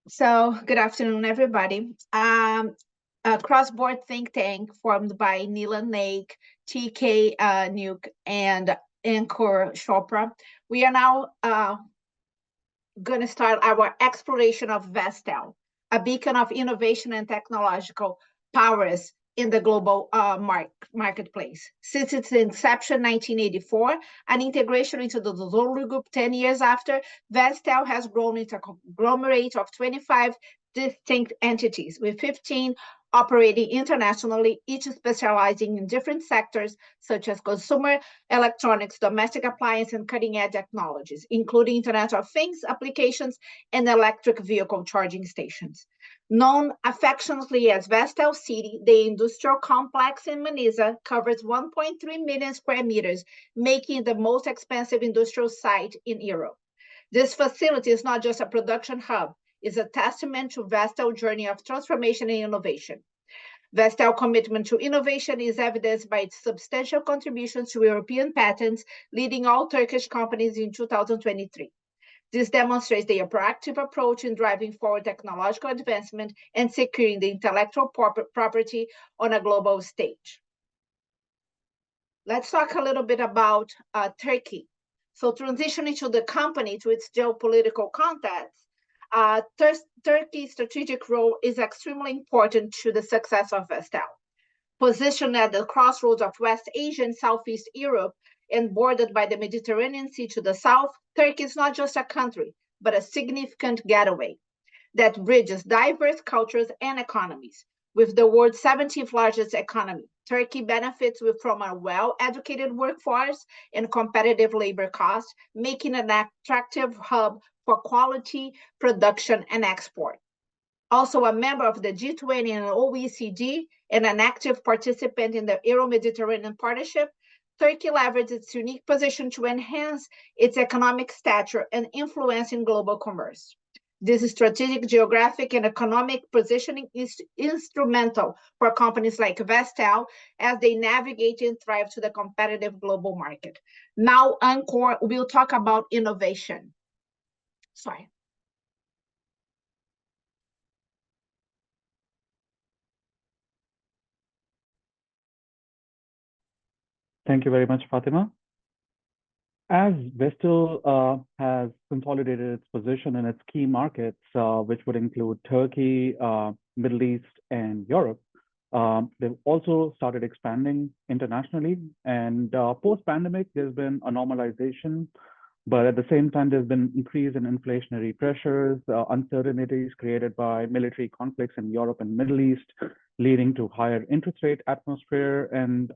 So, good afternoon, everybody. A cross-board think tank formed by Neelam, Naik, TK Nuke, and Ankur Chopra. We are now going to start our exploration of Vestal, a beacon of innovation and technological powers in the global marketplace. Since its inception, 1984, and integration into the Zolu Group 10 years after, Vestal has grown into a conglomerate of 25 distinct entities, with 15 operating internationally, each specializing in different sectors such as consumer electronics, domestic appliance, and cutting-edge technologies, including Internet of Things applications and electric vehicle charging stations. Known affectionately as Vestal City, the industrial complex in Manisa covers 1.3 million square meters, making it the most expensive industrial site in Europe. This facility is not just a production hub, it's a testament to Vestal's journey of transformation and innovation. Vestal's commitment to innovation is evidenced by its substantial contributions to European patents, leading all Turkish companies in 2023. This demonstrates their proactive approach in driving forward technological advancement and securing the intellectual property on a global stage. Let's talk a little bit about Turkey. So transitioning to the company to its geopolitical context, Turkey's strategic role is extremely important to the success of Vestal. Positioned at the crossroads of West Asia and Southeast Europe and bordered by the Mediterranean Sea to the south, Turkey is not just a country, but a significant gateway that bridges diverse cultures and economies. With the world's 17th largest economy, Turkey benefits from a well-educated workforce and competitive labor costs, making it an attractive hub for quality, production, and export. Also a member of the G20 and OECD and an active participant in the Euro-Mediterranean Partnership, Turkey leverages its unique position to enhance its economic stature and influence in global commerce. This strategic geographic and economic positioning is instrumental for companies like Vestal as they navigate and thrive to the competitive global market. Now, Ankur will talk about innovation. Sorry. Thank you very much, Fatima. As Vestal has consolidated its position in its key markets, which would include Turkey, Middle East, and Europe, they've also started expanding internationally. And post-pandemic, there's been a normalization, but at the same time, there's been increase in inflationary pressures, uncertainties created by military conflicts in Europe and Middle East, leading to higher interest rate atmosphere and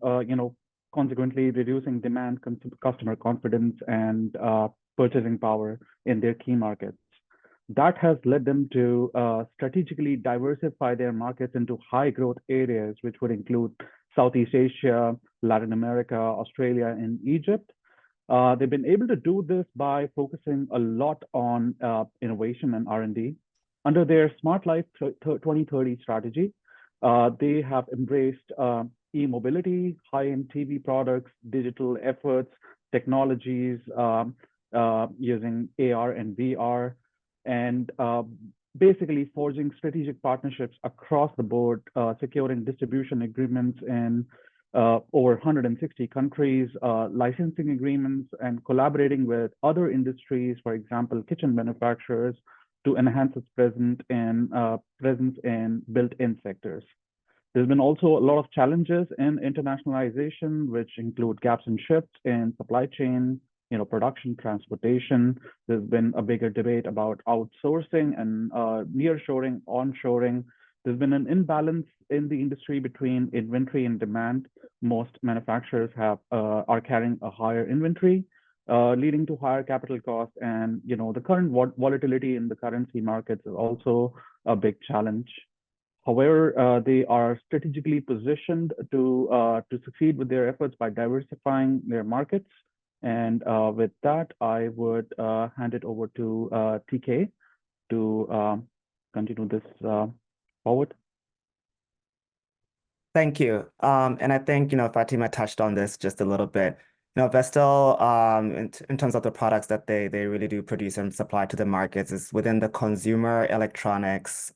consequently reducing demand, customer confidence, and purchasing power in their key markets. That has led them to strategically diversify their markets into high growth areas, which would include Southeast Asia, Latin America, Australia, and Egypt. They've been able to do this by focusing a lot on innovation and R&D. Under their Smart Life 2030 strategy, they have embraced e-mobility, high-end TV products, digital efforts, technologies using AR and VR, and basically forging strategic partnerships across the board, securing distribution agreements in over 160 countries, licensing agreements, and collaborating with other industries, for example, kitchen manufacturers, to enhance its presence in built-in sectors. There's been also a lot of challenges in internationalization, which include gaps and shifts in supply chain, production, transportation. There's been a bigger debate about outsourcing and nearshoring, onshoring. There's been an imbalance in the industry between inventory and demand. Most manufacturers are carrying a higher inventory, leading to higher capital costs. And the current volatility in the currency markets is also a big challenge. However, they are strategically positioned to succeed with their efforts by diversifying their markets. And with that, I would hand it over to TK to continue this forward. Thank you. And I think, Fatima touched on this just a little bit. Vestal, in terms of the products that they really do produce and supply to the markets, is within the consumer electronics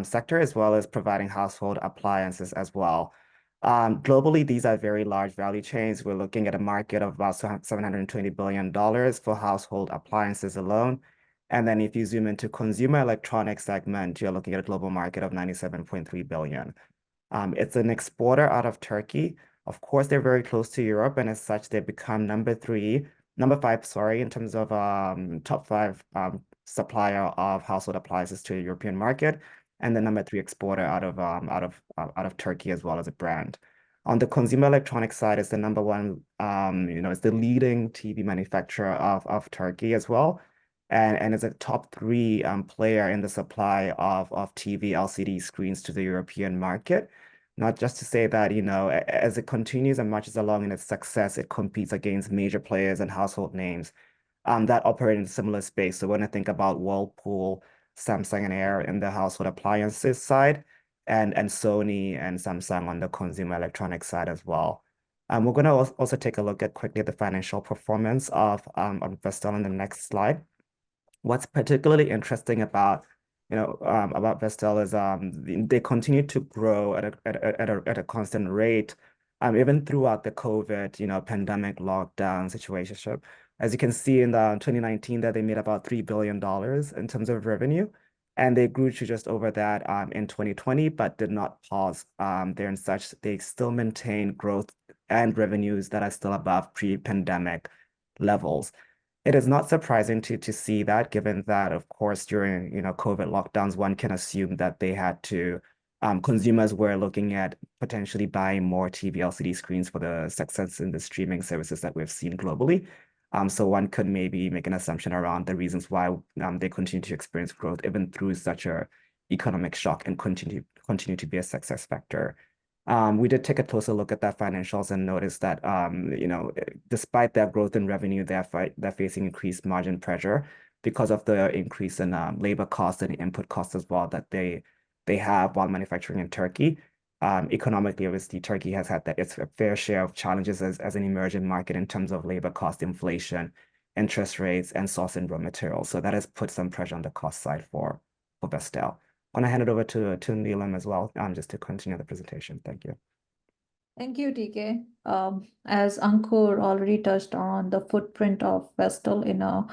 sector, as well as providing household appliances as well. Globally, these are very large value chains. We're looking at a market of about $720 billion for household appliances alone. And then if you zoom into consumer electronics segment, you're looking at a global market of 97.3 billion. It's an exporter out of Turkey. Of course, they're very close to Europe, and as such, they've become number five, sorry, in terms of top five supplier of household appliances to the European market, and the number three exporter out of Turkey as well as a brand. On the consumer electronics side, it's the number one, it's the leading TV manufacturer of Turkey as well, and is a top three player in the supply of TV LCD screens to the European market. Not just to say that, as it continues and marches along in its success, it competes against major players and household names that operate in a similar space. So when I think about Whirlpool, Samsung and Air in the household appliances side, and Sony and Samsung on the consumer electronics side as well. We're going to also take a look at quickly the financial performance of Vestal on the next slide. What's particularly interesting about Vestal is they continue to grow at a constant rate, even throughout the COVID pandemic lockdown situation. As you can see in the 2019 that they made about $3 billion in terms of revenue, and they grew to just over that in 2020, but did not pause there and such. They still maintain growth and revenues that are still above pre-pandemic levels. It is not surprising to see that, given that, of course, during COVID lockdowns, one can assume that they had to consumers were looking at potentially buying more TV LCD screens for the success in the streaming services that we've seen globally. So one could maybe make an assumption around the reasons why they continue to experience growth even through such a economic shock and continue to be a success factor. We did take a closer look at their financials and noticed that, despite their growth in revenue, they're facing increased margin pressure because of the increase in labor costs and input costs as well that they have while manufacturing in Turkey. Economically, obviously, Turkey has had its fair share of challenges as an emerging market in terms of labor cost inflation, interest rates, and sourcing raw materials. So that has put some pressure on the cost side for Vestal. I want to hand it over to Neelam as well, just to continue the presentation. Thank you. Thank you, TK. As Ankur already touched on the footprint of Vestal in a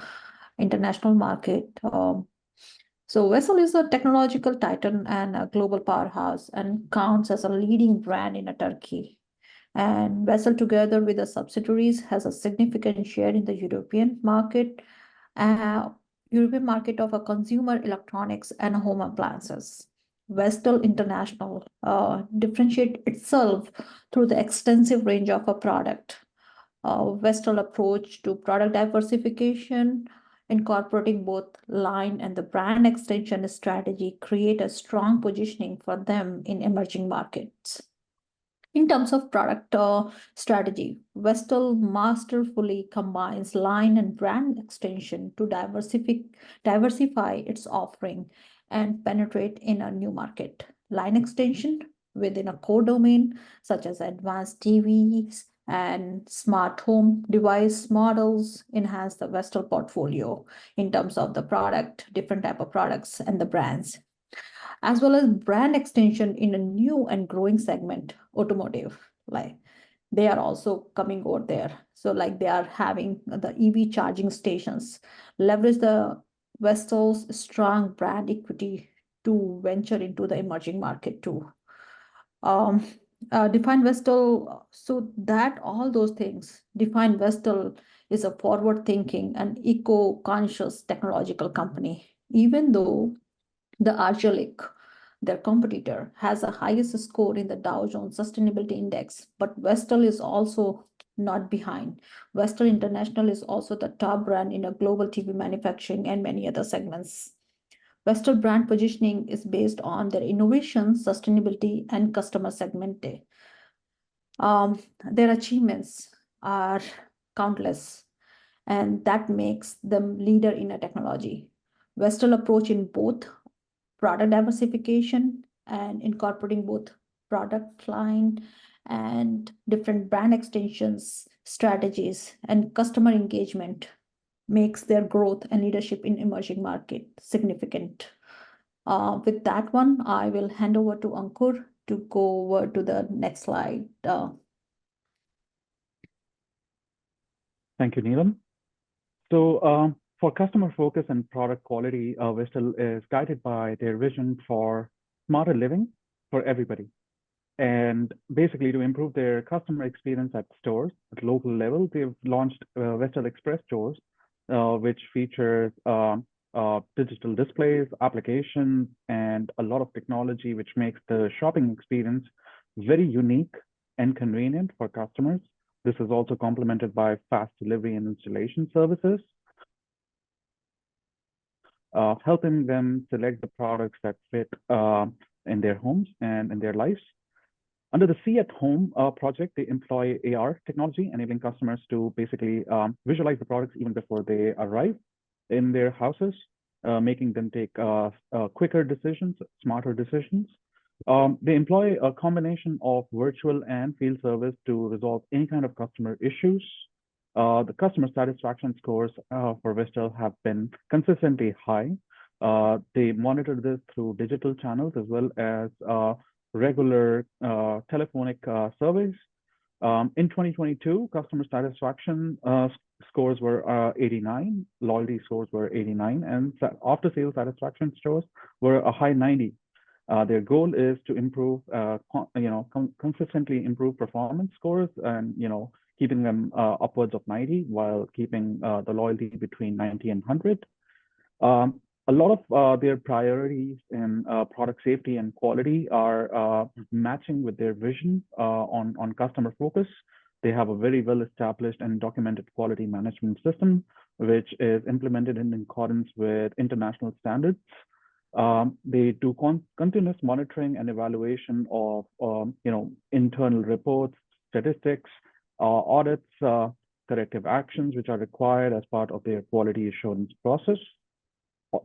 international market. So Vestal is a technological titan and a global powerhouse and counts as a leading brand in Turkey. And Vestal, together with the subsidiaries, has a significant share in the European market of a consumer electronics and home appliances. Vestal International differentiates itself through the extensive range of a product. Vestal approach to product diversification, incorporating both line and the brand extension strategy, create a strong positioning for them in emerging markets. In terms of product strategy, Vestal masterfully combines line and brand extension to diversify its offering and penetrate in a new market. Line extension within a core domain, such as advanced TVs and smart home device models, enhance the Vestal portfolio in terms of the product, different type of products and the brands, as well as brand extension in a new and growing segment, automotive. Like they are also coming over there. So like they are having the EV charging stations, leverage the Vestal's strong brand equity to venture into the emerging market too. Define Vestal, so that all those things define Vestal is a forward-thinking and eco-conscious technological company, even though the Argelic, their competitor, has the highest score in the Dow Jones Sustainability Index, but Vestal is also not behind. Vestal International is also the top brand in a global TV manufacturing and many other segments. Vestal brand positioning is based on their innovation, sustainability, and customer segment. Their achievements are countless, and that makes them leader in a technology. Vestal approach in both product diversification and incorporating both product line and different brand extensions, strategies, and customer engagement makes their growth and leadership in emerging market significant. With that one, I will hand over to Ankur to go over to the next slide. Thank you, Neelam. So for customer focus and product quality, Vestal is guided by their vision for smarter living for everybody. And basically, to improve their customer experience at stores at local level, they've launched Vestal Express stores, which features digital displays, applications, and a lot of technology, which makes the shopping experience very unique and convenient for customers. This is also complemented by fast delivery and installation services, helping them select the products that fit in their homes and in their lives. Under the See at Home project, they employ AR technology, enabling customers to basically visualize the products even before they arrive in their houses, making them take quicker decisions, smarter decisions. They employ a combination of virtual and field service to resolve any kind of customer issues. The customer satisfaction scores for Vestal have been consistently high. They monitor this through digital channels as well as regular telephonic surveys. In 2022, customer satisfaction scores were 89, loyalty scores were 89, and after-sales satisfaction scores were a high 90. Their goal is to improve, consistently improve performance scores and, keeping them upwards of 90 while keeping the loyalty between 90 and 100. A lot of their priorities in product safety and quality are matching with their vision on customer focus. They have a very well-established and documented quality management system, which is implemented in accordance with international standards. They do continuous monitoring and evaluation of, internal reports, statistics, audits, corrective actions, which are required as part of their quality assurance process.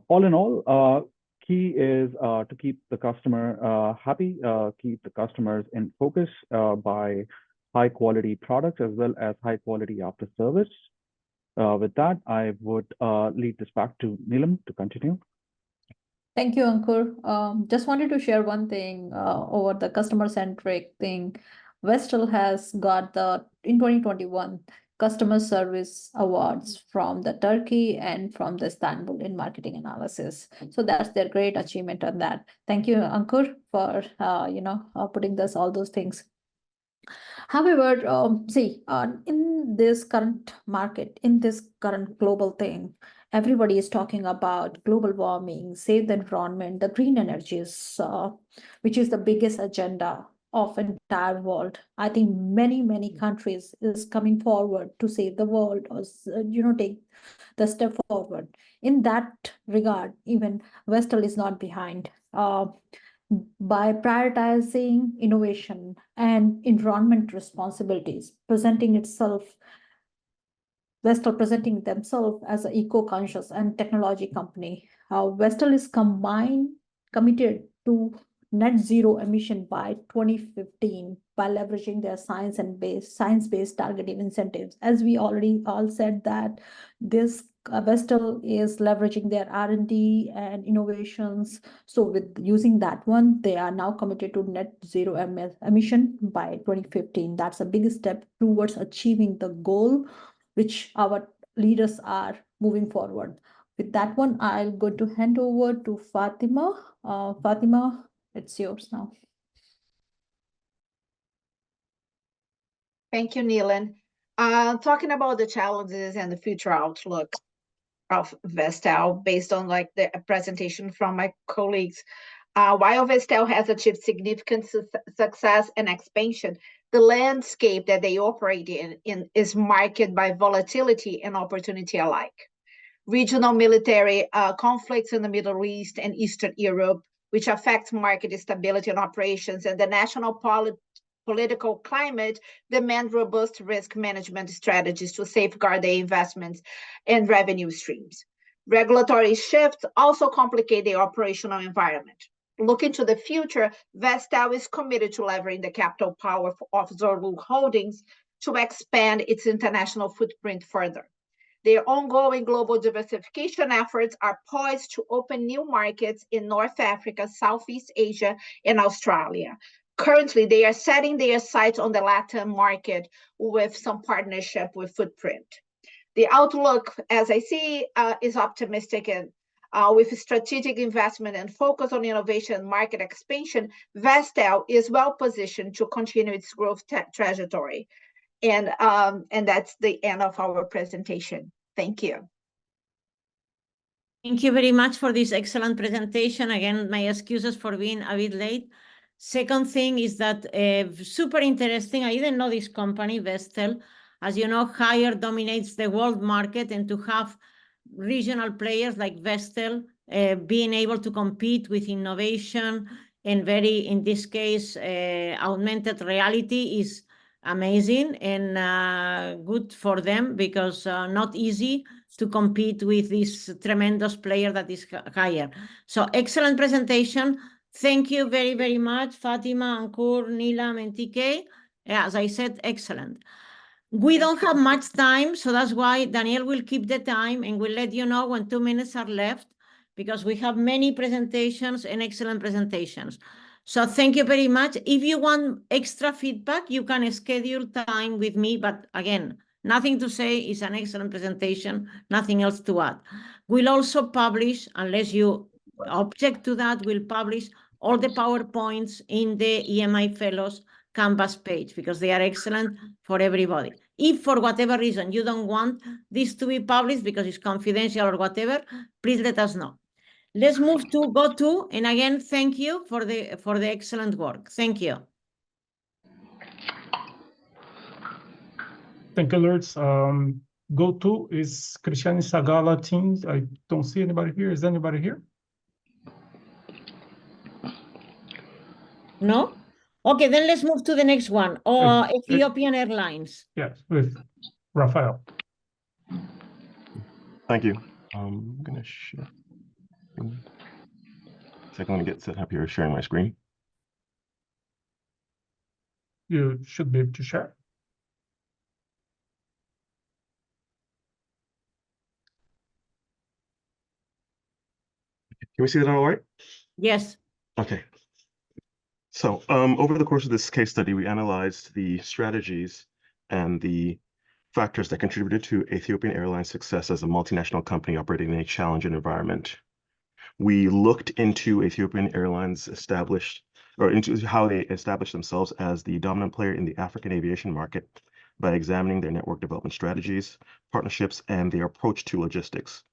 All in all, key is to keep the customer happy, keep the customers in focus by high quality products as well as high quality after service. With that, I would lead this back to Neelam to continue. Thank you, Ankur. Just wanted to share one thing over the customer-centric thing. Vestal has got in 2021, Customer Service Awards from the Turkey and from the Istanbul in marketing analysis. So that's their great achievement on that. Thank you, Ankur, for putting all those things. However, in this current market, in this current global thing, everybody is talking about global warming, save the environment, the green energies, which is the biggest agenda of entire world. I think many countries is coming forward to save the world or take the step forward. In that regard, even Vestal is not behind. By prioritizing innovation and environment responsibilities, Vestal presenting themselves as an eco-conscious and technology company. Vestal is committed to net zero emission by 2015 by leveraging their science-based targeted incentives. As we already all said that this Vestal is leveraging their R&D and innovations. So with using that one, they are now committed to net zero emission by 2015. That's a big step towards achieving the goal, which our leaders are moving forward. With that one, I'm going to hand over to Fatima. Fatima, it's yours now. Thank you, Neelam. Talking about the challenges and the future outlook of Vestal based on the presentation from my colleagues. While Vestal has achieved significant success and expansion, the landscape that they operate in is marked by volatility and opportunity alike. Regional military conflicts in the Middle East and Eastern Europe, which affect market stability and operations, and the national political climate demand robust risk management strategies to safeguard their investments and revenue streams. Regulatory shifts also complicate the operational environment. Looking to the future, Vestal is committed to leveraging the capital power of Zorlu Holdings to expand its international footprint further. Their ongoing global diversification efforts are poised to open new markets in North Africa, Southeast Asia, and Australia. Currently, they are setting their sights on the Latin market with some partnership with Footprint. The outlook, as I see, is optimistic, and with strategic investment and focus on innovation and market expansion, Vestal is well positioned to continue its growth trajectory. And that's the end of our presentation. Thank you. Thank you very much for this excellent presentation. Again, my excuses for being a bit late. Second thing is that super interesting. I didn't know this company, Vestal. As you know, hire dominates the world market, and to have regional players like Vestal being able to compete with innovation and very, in this case, augmented reality is amazing and good for them, because not easy to compete with this tremendous player that is higher. So excellent presentation. Thank you very, very much, Fatima, Ankur, Neelam, and TK. As I said, excellent. We don't have much time, so that's why Daniel will keep the time and we'll let you know when 2 minutes are left, because we have many presentations and excellent presentations. So thank you very much. If you want extra feedback, you can schedule time with me, but again, nothing to say, it's an excellent presentation, nothing else to add. We'll also publish, unless you object to that, we'll publish all the PowerPoints in the EMI Fellows Canvas page, because they are excellent for everybody. If for whatever reason you don't want this to be published because it's confidential or whatever, please let us know. Let's move to GoTo, and again, thank you for the excellent work. Thank you. Thank you, Lourdes. GoTo is Cristiane Sagala team. I don't see anybody here. Is anybody here? No? Okay, then let's move to the next one. Ethiopian Airlines. Yes, with Raphael. Thank you. I'm going to share. Second, I'm going to get set up here, sharing my screen. You should be able to share. Can we see that all right? Yes. Okay. So over the course of this case study, we analyzed the strategies and the factors that contributed to Ethiopian Airlines' success as a multinational company operating in a challenging environment. We looked into Ethiopian Airlines into how they established themselves as the dominant player in the African aviation market by examining their network development strategies, partnerships, and their approach to logistics.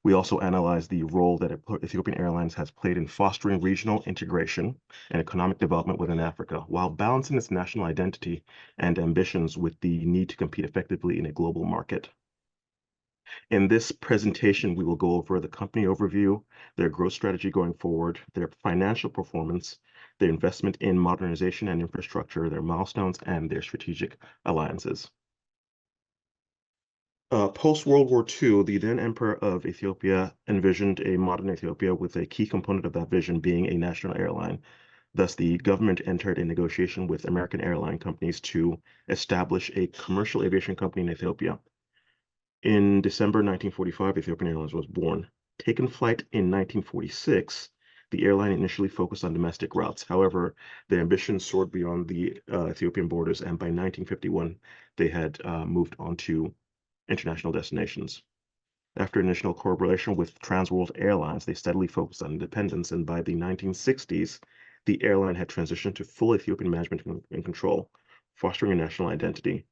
We also analyzed the role that Ethiopian Airlines has played in fostering regional integration and economic development within Africa, while balancing its national identity and ambitions with the need to compete effectively in a global market. In this presentation, we will go over the company overview, their growth strategy going forward, their financial performance, their investment in modernization and infrastructure, their milestones, and their strategic alliances. Post-World War II, the then Emperor of Ethiopia envisioned a modern Ethiopia, with a key component of that vision being a national airline. Thus, the government entered a negotiation with American airline companies to establish a commercial aviation company in Ethiopia. In December 1945, Ethiopian Airlines was born. Taking flight in 1946, the airline initially focused on domestic routes. However, their ambitions soared beyond the Ethiopian borders, and by 1951, they had moved on to international destinations. After initial cooperation with Trans World Airlines, they steadily focused on independence, and by the 1960s, the airline had transitioned to full Ethiopian management and control, fostering a national identity.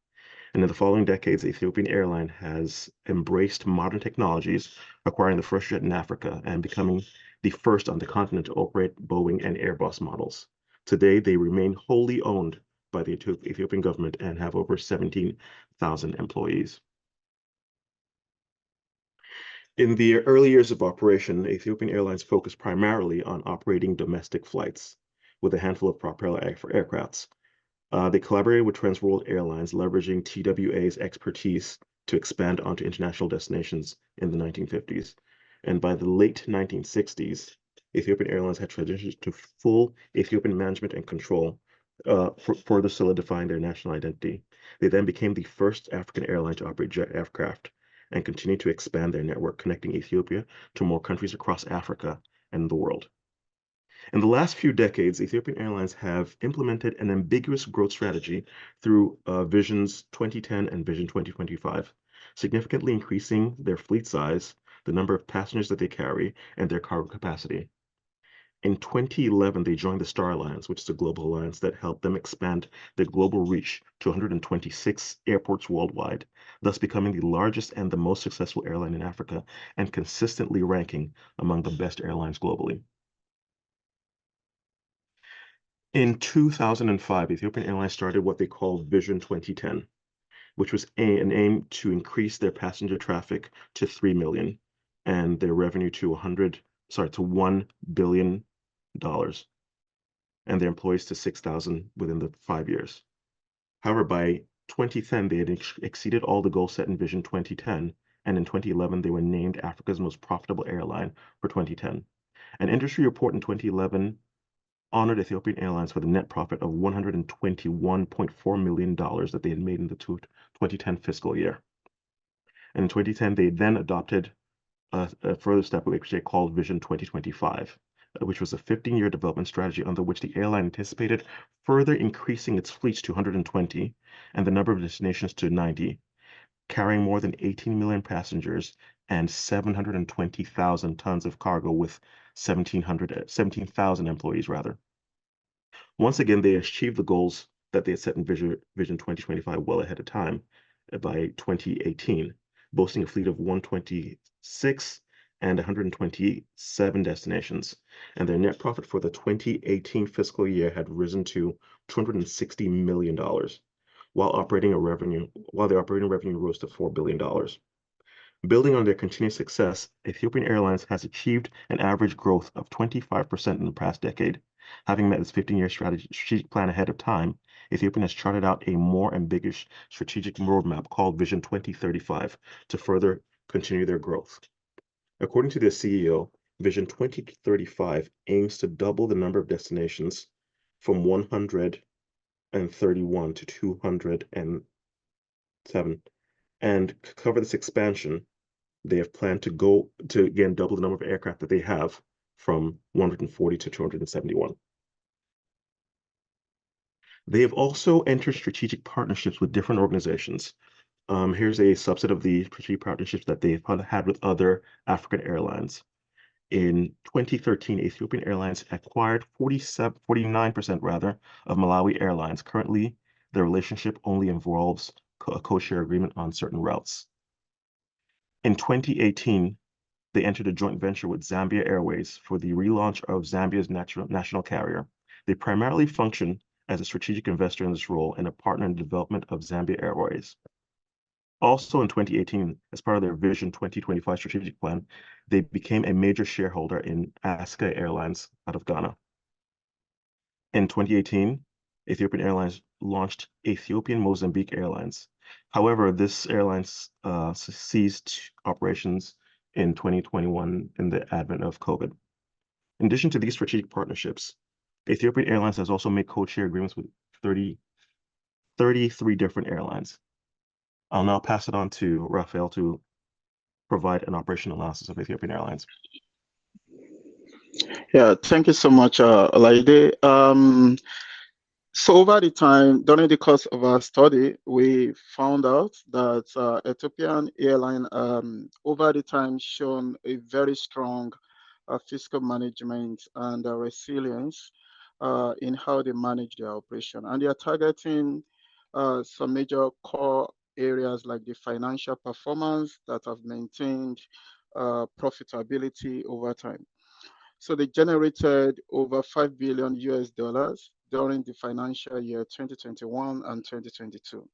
And in the following decades, Ethiopian Airline has embraced modern technologies, acquiring the first jet in Africa and becoming the first on the continent to operate Boeing and Airbus models. Today, they remain wholly owned by the Ethiopian government and have over 17,000 employees. In the early years of operation, Ethiopian Airlines focused primarily on operating domestic flights with a handful of propeller aircrafts. They collaborated with Trans World Airlines, leveraging TWA's expertise to expand onto international destinations in the 1950s. And by the late 1960s, Ethiopian Airlines had transitioned to full Ethiopian management and control, further solidifying their national identity. They then became the first African airline to operate jet aircraft and continued to expand their network, connecting Ethiopia to more countries across Africa and the world. In the last few decades, Ethiopian Airlines have implemented an ambiguous growth strategy through Visions 2010 and Vision 2025, significantly increasing their fleet size, the number of passengers that they carry, and their cargo capacity. In 2011, they joined the Star Alliance, which is a global alliance that helped them expand their global reach to 126 airports worldwide, thus becoming the largest and the most successful airline in Africa and consistently ranking among the best airlines globally. In 2005, Ethiopian Airlines started what they call Vision 2010, which was an aim to increase their passenger traffic to 3 million and their revenue to $1 billion and their employees to 6,000 within the 5 years. However, by 2010, they had exceeded all the goals set in Vision 2010, and in 2011, they were named Africa's most profitable airline for 2010. An industry report in 2011 honored Ethiopian Airlines for the net profit of $121.4 million that they had made in the 2010 fiscal year. And in 2010, they then adopted a further step, which they called Vision 2025, which was a 15-year development strategy under which the airline anticipated further increasing its fleets to 120 and the number of destinations to 90, carrying more than 18 million passengers and 720,000 tons of cargo with 17,000 employees, rather. Once again, they achieved the goals that they had set in Vision 2025 well ahead of time by 2018, boasting a fleet of 126 and 127 destinations. And their net profit for the 2018 fiscal year had risen to $260 million, while their operating revenue rose to $4 billion. Building on their continued success, Ethiopian Airlines has achieved an average growth of 25% in the past decade. Having met its 15-year strategic plan ahead of time, Ethiopian has charted out a more ambiguous strategic roadmap called Vision 2035 to further continue their growth. According to their CEO, Vision 2035 aims to double the number of destinations from 131 to 207. And to cover this expansion, they have planned to again double the number of aircraft that they have from 140 to 271. They have also entered strategic partnerships with different organizations. Here's a subset of the strategic partnerships that they've had with other African airlines. In 2013, Ethiopian Airlines acquired 49% rather of Malawi Airlines. Currently, the relationship only involves a codeshare agreement on certain routes. In 2018, they entered a joint venture with Zambia Airways for the relaunch of Zambia's national carrier. They primarily function as a strategic investor in this role and a partner in the development of Zambia Airways. Also in 2018, as part of their Vision 2025 strategic plan, they became a major shareholder in Aska Airlines out of Ghana. In 2018, Ethiopian Airlines launched Ethiopian Mozambique Airlines. However, this airline ceased operations in 2021 in the advent of COVID. In addition to these strategic partnerships, Ethiopian Airlines has also made codeshare agreements with 33 different airlines. I'll now pass it on to Raphael to provide an operational analysis of Ethiopian Airlines. Yeah, thank you so much, Olaide. So over the time, during the course of our study, we found out that Ethiopian Airline over the time shown a very strong fiscal management and resilience in how they manage their operation. And they are targeting some major core areas like the financial performance that have maintained profitability over time. So they generated over $5 billion during the financial year 2021 and 2022.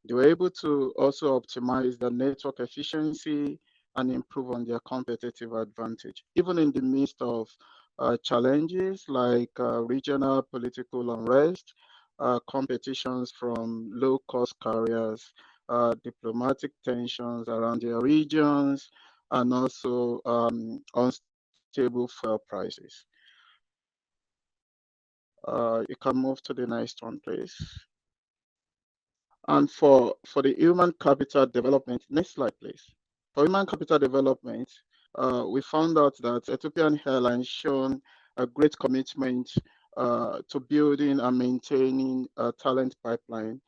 They were able to also optimize their network efficiency and improve on their competitive advantage, even in the midst of challenges like regional political unrest, competitions from low-cost carriers, diplomatic tensions around their regions, and also stable fuel prices. You can move to the next one, please. And for the human capital development, next slide, please. For human capital development, we found out that Ethiopian Airlines shown a great commitment to building and maintaining a talent pipeline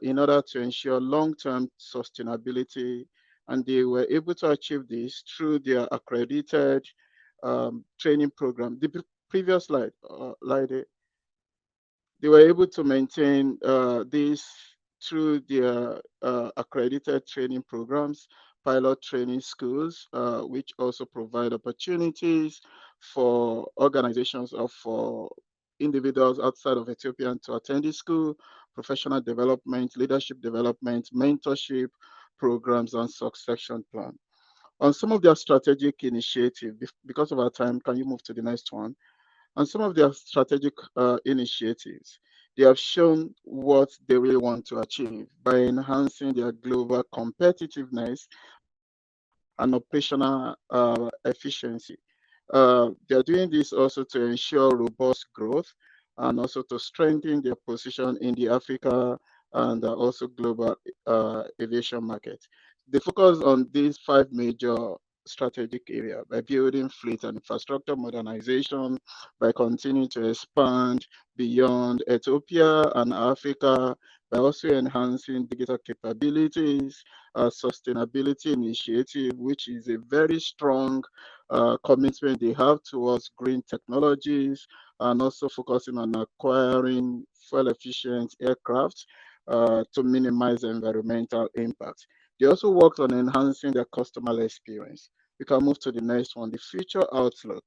in order to ensure long-term sustainability. And they were able to achieve this through their accredited training program. The previous slide, Olaide, they were able to maintain this through their accredited training programs, pilot training schools, which also provide opportunities for organizations or for individuals outside of Ethiopia to attend the school, professional development, leadership development, mentorship programs, and succession plan. On some of their strategic initiatives, because of our time, can you move to the next one? On some of their strategic initiatives, they have shown what they really want to achieve by enhancing their global competitiveness and operational efficiency. They are doing this also to ensure robust growth and also to strengthen their position in the Africa and also global aviation market. They focus on these 5 major strategic area by building fleet and infrastructure modernization, by continuing to expand beyond Ethiopia and Africa, by also enhancing digital capabilities, sustainability initiative, which is a very strong commitment they have towards green technologies, and also focusing on acquiring fuel-efficient aircraft to minimize environmental impact. They also worked on enhancing their customer experience. We can move to the next one, the future outlook.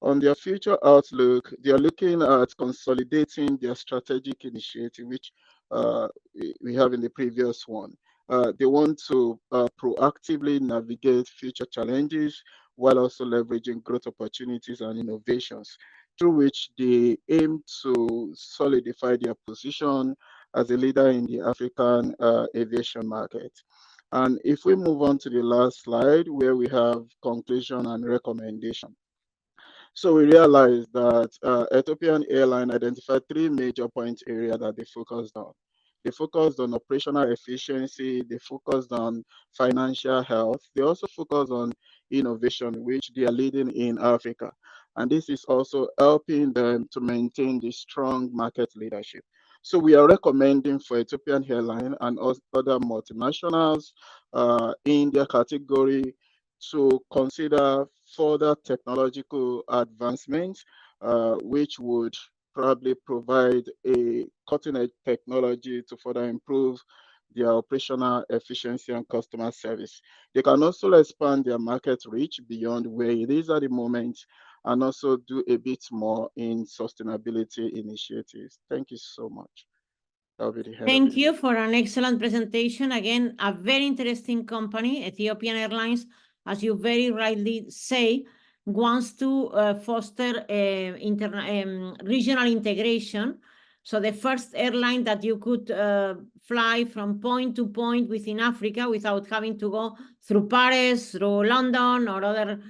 On their future outlook, they are looking at consolidating their strategic initiative, which we have in the previous one. They want to proactively navigate future challenges while also leveraging growth opportunities and innovations, through which they aim to solidify their position as a leader in the African aviation market. And if we move on to the last slide, where we have conclusion and recommendation. So we realized that Ethiopian Airlines identified 3 major point areas that they focused on. They focused on operational efficiency, they focused on financial health, they also focused on innovation, which they are leading in Africa. And this is also helping them to maintain the strong market leadership. So we are recommending for Ethiopian Airlines and other multinationals in their category to consider further technological advancements, which would probably provide a cutting-edge technology to further improve their operational efficiency and customer service. They can also expand their market reach beyond where it is at the moment, and also do a bit more in sustainability initiatives. Thank you so much. Thank you for an excellent presentation. Again, a very interesting company, Ethiopian Airlines, as you very rightly say, wants to foster regional integration. So the first airline that you could fly from point to point within Africa without having to go through Paris, through London, or other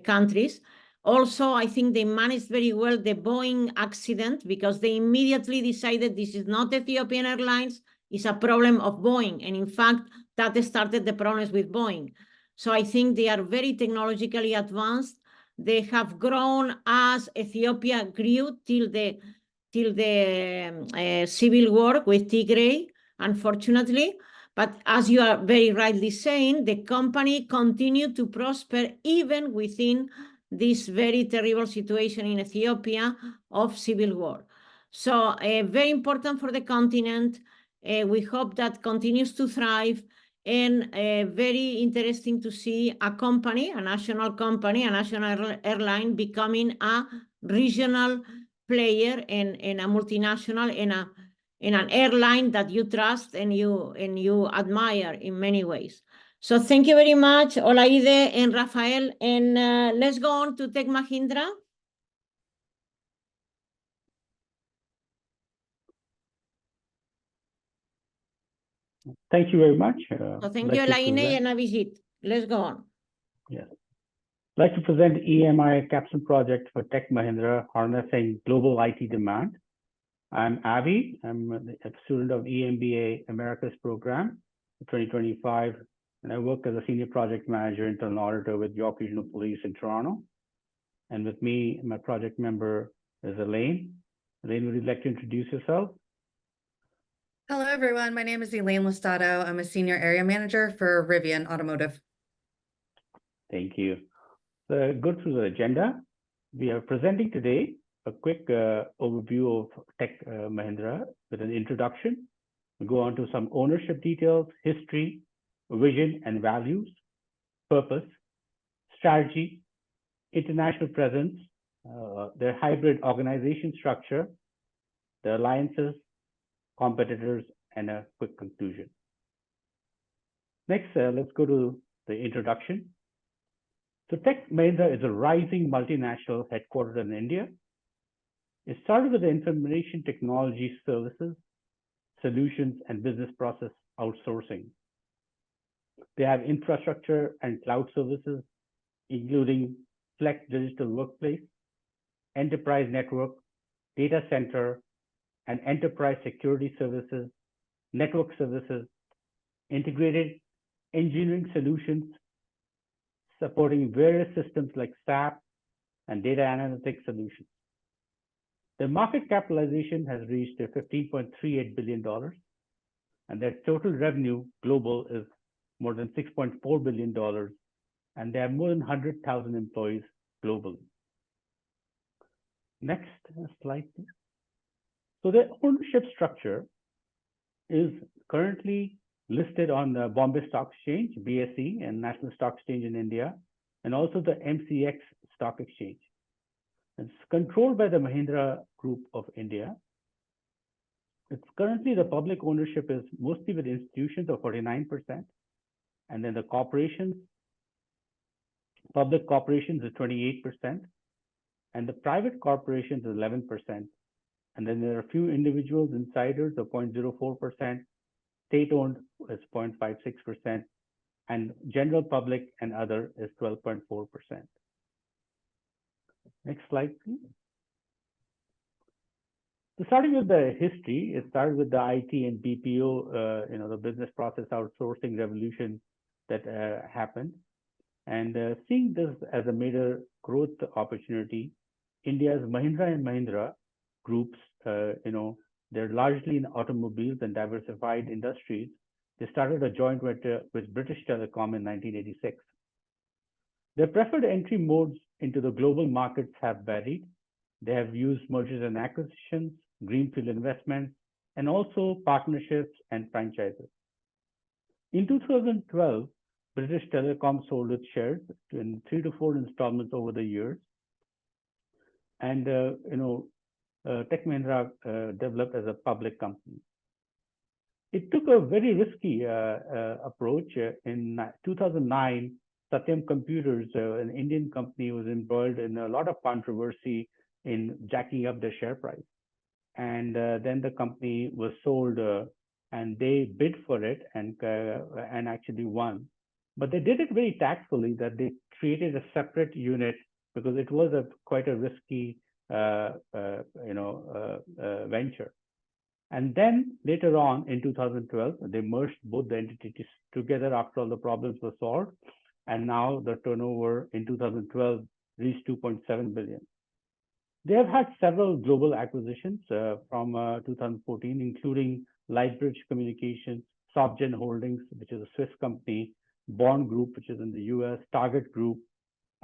countries. Also, I think they managed very well the Boeing accident, because they immediately decided this is not Ethiopian Airlines, it's a problem of Boeing. And in fact, that started the problems with Boeing. So I think they are very technologically advanced. They have grown as Ethiopia grew till the civil war with Tigray, unfortunately. But as you are very rightly saying, the company continued to prosper even within this very terrible situation in Ethiopia of civil war. So very important for the continent. We hope that continues to thrive, and very interesting to see a company, a national company, a national airline becoming a regional player and a multinational in an airline that you trust and you admire in many ways. So thank you very much, Olaide and Raphael. And let's go on to Tech Mahindra. Thank you very much. So thank you, Elaine and Abhijit. Let's go on. Yes. I'd like to present EMI Capstone Project for Tech Mahindra, harnessing global IT demand. I'm Avi. I'm a student of EMBA Americas program 2025, and I work as a senior project manager, internal auditor with York Regional Police in Toronto. And with me, my project member is Elaine. Elaine, would you like to introduce yourself? Hello, everyone. My name is Elaine Lustado. I'm a senior area manager for Rivian Automotive. Thank you. So go through the agenda. We are presenting today a quick overview of Tech Mahindra with an introduction. We go on to some ownership details, history, vision and values, purpose, strategy, international presence, their hybrid organization structure, the alliances, competitors, and a quick conclusion. Next, let's go to the introduction. So Tech Mahindra is a rising multinational headquartered in India. It started with the information technology services, solutions, and business process outsourcing. They have infrastructure and cloud services, including Flex Digital Workplace, Enterprise Network, Data Center, and Enterprise Security Services, Network Services, Integrated Engineering Solutions, supporting various systems like SAP and data analytics solutions. Their market capitalization has reached $15.38 billion, and their total revenue global is more than $6.4 billion, and they have more than 100,000 employees globally. Next slide, please. So their ownership structure is currently listed on the Bombay Stock Exchange, BSE, and National Stock Exchange in India, and also the MCX Stock Exchange. It's controlled by the Mahindra Group of India. It's currently the public ownership is mostly with institutions of 49%, and then the corporations, public corporations is 28%, and the private corporations is 11%. And then there are a few individuals, insiders of 0.04%, state-owned is 0.56%, and general public and other is 12.4%. Next slide, please. So starting with the history, it started with the IT and BPO, the business process outsourcing revolution that happened. And seeing this as a major growth opportunity, India's Mahindra and Mahindra groups, they're largely in automobiles and diversified industries. They started a joint venture with British Telecom in 1986. Their preferred entry modes into the global markets have varied. They have used mergers and acquisitions, greenfield investments, and also partnerships and franchises. In 2012, British Telecom sold its shares in 3 to 4 installments over the years. And, Tech Mahindra developed as a public company. It took a very risky approach. In 2009, Satyam Computers, an Indian company, was embroiled in a lot of controversy in jacking up their share price. And then the company was sold, and they bid for it and actually won. But they did it very tactfully, that they created a separate unit because it was quite a risky venture. And then later on in 2012, they merged both the entities together after all the problems were solved. And now the turnover in 2012 reached 2.7 billion. They have had several global acquisitions from 2014, including Lightbridge Communications, SoftGen Holdings, which is a Swiss company, Bond Group, which is in the US, Target Group.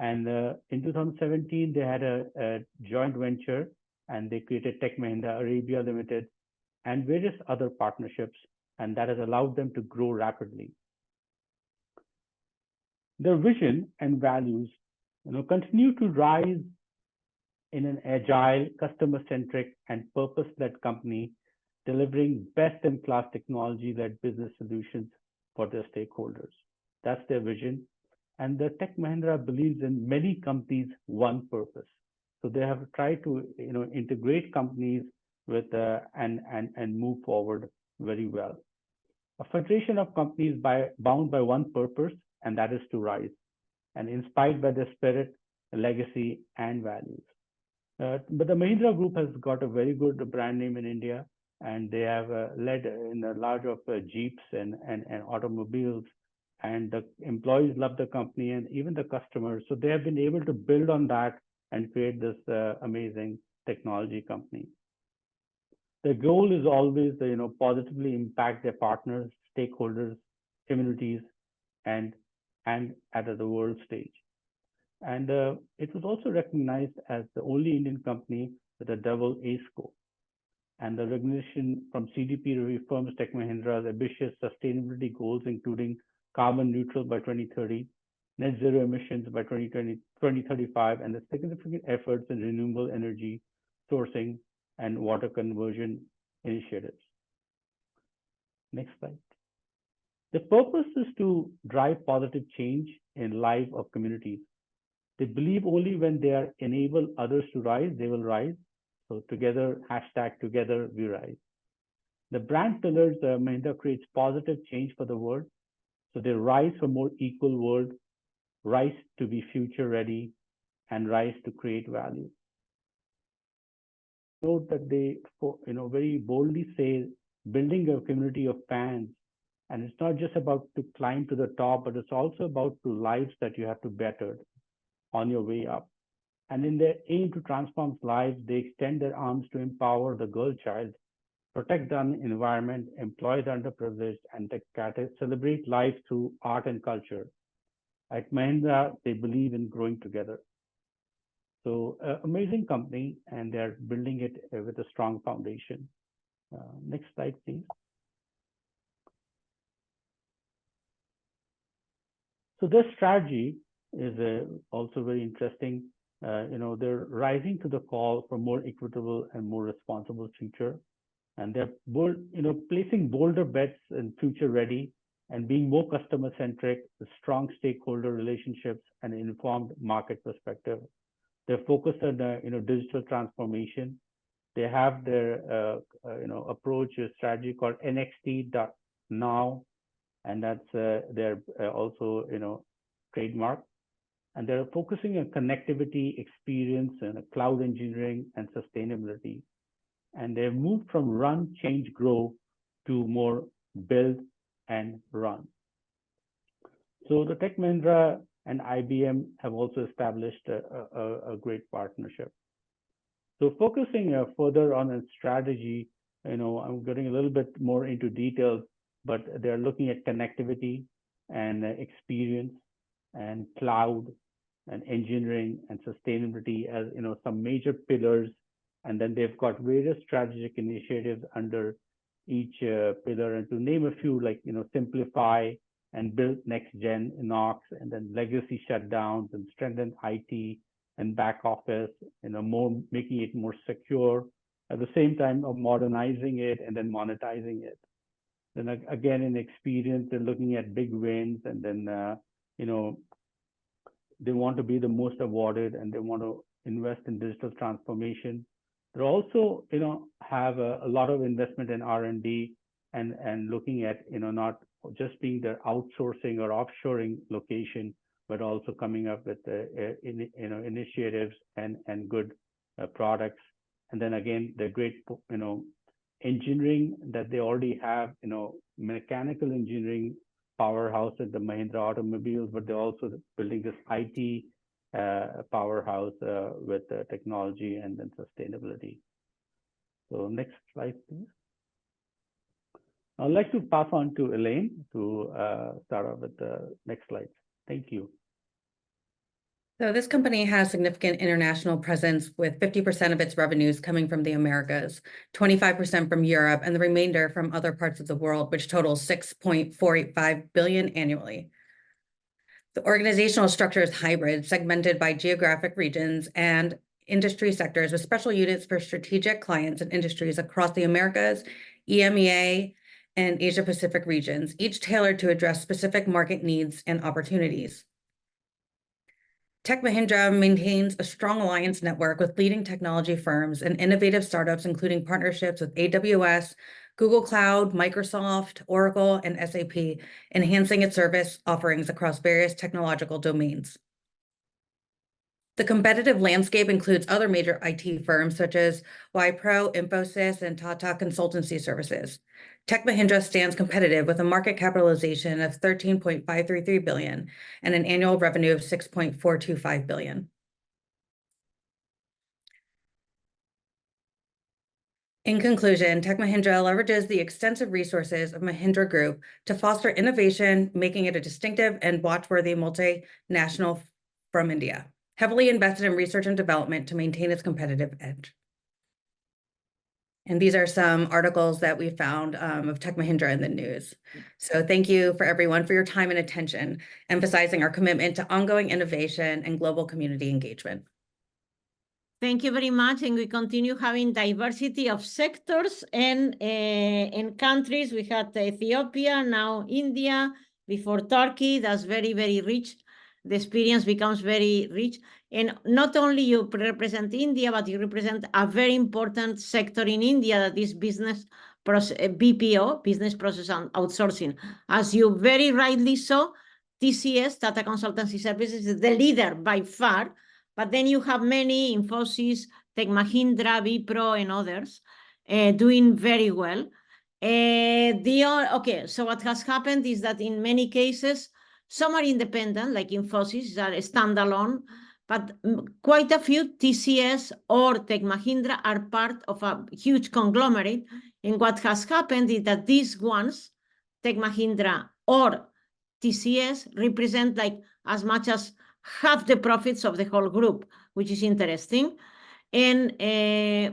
And in 2017, they had a joint venture, and they created Tech Mahindra Arabia Limited and various other partnerships, and that has allowed them to grow rapidly. Their vision and values, continue to rise in an agile, customer-centric, and purpose-led company, delivering best-in-class technology-led business solutions for their stakeholders. That's their vision. And the Tech Mahindra believes in many companies' one purpose. So they have tried to, integrate companies with and move forward very well. A federation of companies bound by one purpose, and that is to rise. and inspired by their spirit, legacy, and values. But the Mahindra Group has got a very good brand name in India, and they have led in a large of Jeeps and automobiles, and the employees love the company and even the customers. So they have been able to build on that and create this amazing technology company. The goal is always to, positively impact their partners, stakeholders, communities, and at the world stage. And it was also recognized as the only Indian company with a double A score. And the recognition from CDP reaffirms Tech Mahindra's ambitious sustainability goals, including carbon neutral by 2030, net zero emissions by 2035, and the significant efforts in renewable energy sourcing and water conversion initiatives. Next slide. The purpose is to drive positive change in life of communities. They believe only when they are enable others to rise, they will rise. So together, #together we rise. The brand pillars, Mahindra creates positive change for the world. So they rise for more equal world, rise to be future ready, and rise to create value. Note that they, very boldly say, building a community of fans. And it's not just about to climb to the top, but it's also about the lives that you have to better on your way up. And in their aim to transform lives, they extend their arms to empower the girl child, protect the environment, employ the underprivileged, and celebrate life through art and culture. At Mahindra, they believe in growing together. So amazing company, and they're building it with a strong foundation. Next slide, please. So this strategy is also very interesting. They're rising to the call for more equitable and more responsible future. And they're bold, placing bolder bets and future ready and being more customer centric, with strong stakeholder relationships and informed market perspective. They're focused on digital transformation. They have their approach strategy called NXT.now, and that's their also trademark. And they're focusing on connectivity, experience, and cloud engineering and sustainability. And they've moved from run, change, grow to more build and run. So the Tech Mahindra and IBM have also established a great partnership. So focusing further on a strategy, I'm getting a little bit more into details, but they're looking at connectivity and experience and cloud and engineering and sustainability as some major pillars. And then they've got various strategic initiatives under each pillar. And to name a few, like simplify and build next gen NOx, and then legacy shutdowns and strengthen IT and back office, more making it more secure. At the same time of modernizing it and then monetizing it. Then again, in experience, they're looking at big wins, and then they want to be the most awarded, and they want to invest in digital transformation. They also, have a lot of investment in R&D and looking at, not just being the outsourcing or offshoring location, but also coming up with, initiatives and good products. And then again, the great, engineering that they already have, mechanical engineering powerhouse at the Mahindra automobiles, but they're also building this IT powerhouse with technology and then sustainability. So next slide, please. I'd like to pass on to Elaine to start off with the next slide. Thank you. So this company has significant international presence, with 50% of its revenues coming from the Americas, 25% from Europe, and the remainder from other parts of the world, which totals $6.485 billion annually. The organizational structure is hybrid, segmented by geographic regions and industry sectors, with special units for strategic clients and industries across the Americas, EMEA, and Asia Pacific regions, each tailored to address specific market needs and opportunities. Tech Mahindra maintains a strong alliance network with leading technology firms and innovative startups, including partnerships with AWS, Google Cloud, Microsoft, Oracle, and SAP, enhancing its service offerings across various technological domains. The competitive landscape includes other major IT firms such as Wipro, Infosys, and Tata Consultancy Services. Tech Mahindra stands competitive with a market capitalization of $13.533 billion and an annual revenue of $6.425 billion. In conclusion, Tech Mahindra leverages the extensive resources of Mahindra Group to foster innovation, making it a distinctive and watchworthy multinational from India, heavily invested in research and development to maintain its competitive edge. And these are some articles that we found of Tech Mahindra in the news. So thank you for everyone for your time and attention, emphasizing our commitment to ongoing innovation and global community engagement. Thank you very much, and we continue having diversity of sectors and countries. We had Ethiopia, now India, before Turkey. That's very, very rich. The experience becomes very rich. And not only you represent India, but you represent a very important sector in India, that is business process, BPO, business process outsourcing. As you very rightly saw, TCS, Tata Consultancy Services, is the leader by far. But then you have many, Infosys, Tech Mahindra, Wipro, and others doing very well. Okay, so what has happened is that in many cases, some are independent, like Infosys, are standalone, but quite a few, TCS or Tech Mahindra, are part of a huge conglomerate. And what has happened is that these ones, Tech Mahindra or TCS, represent like as much as half the profits of the whole group, which is interesting. And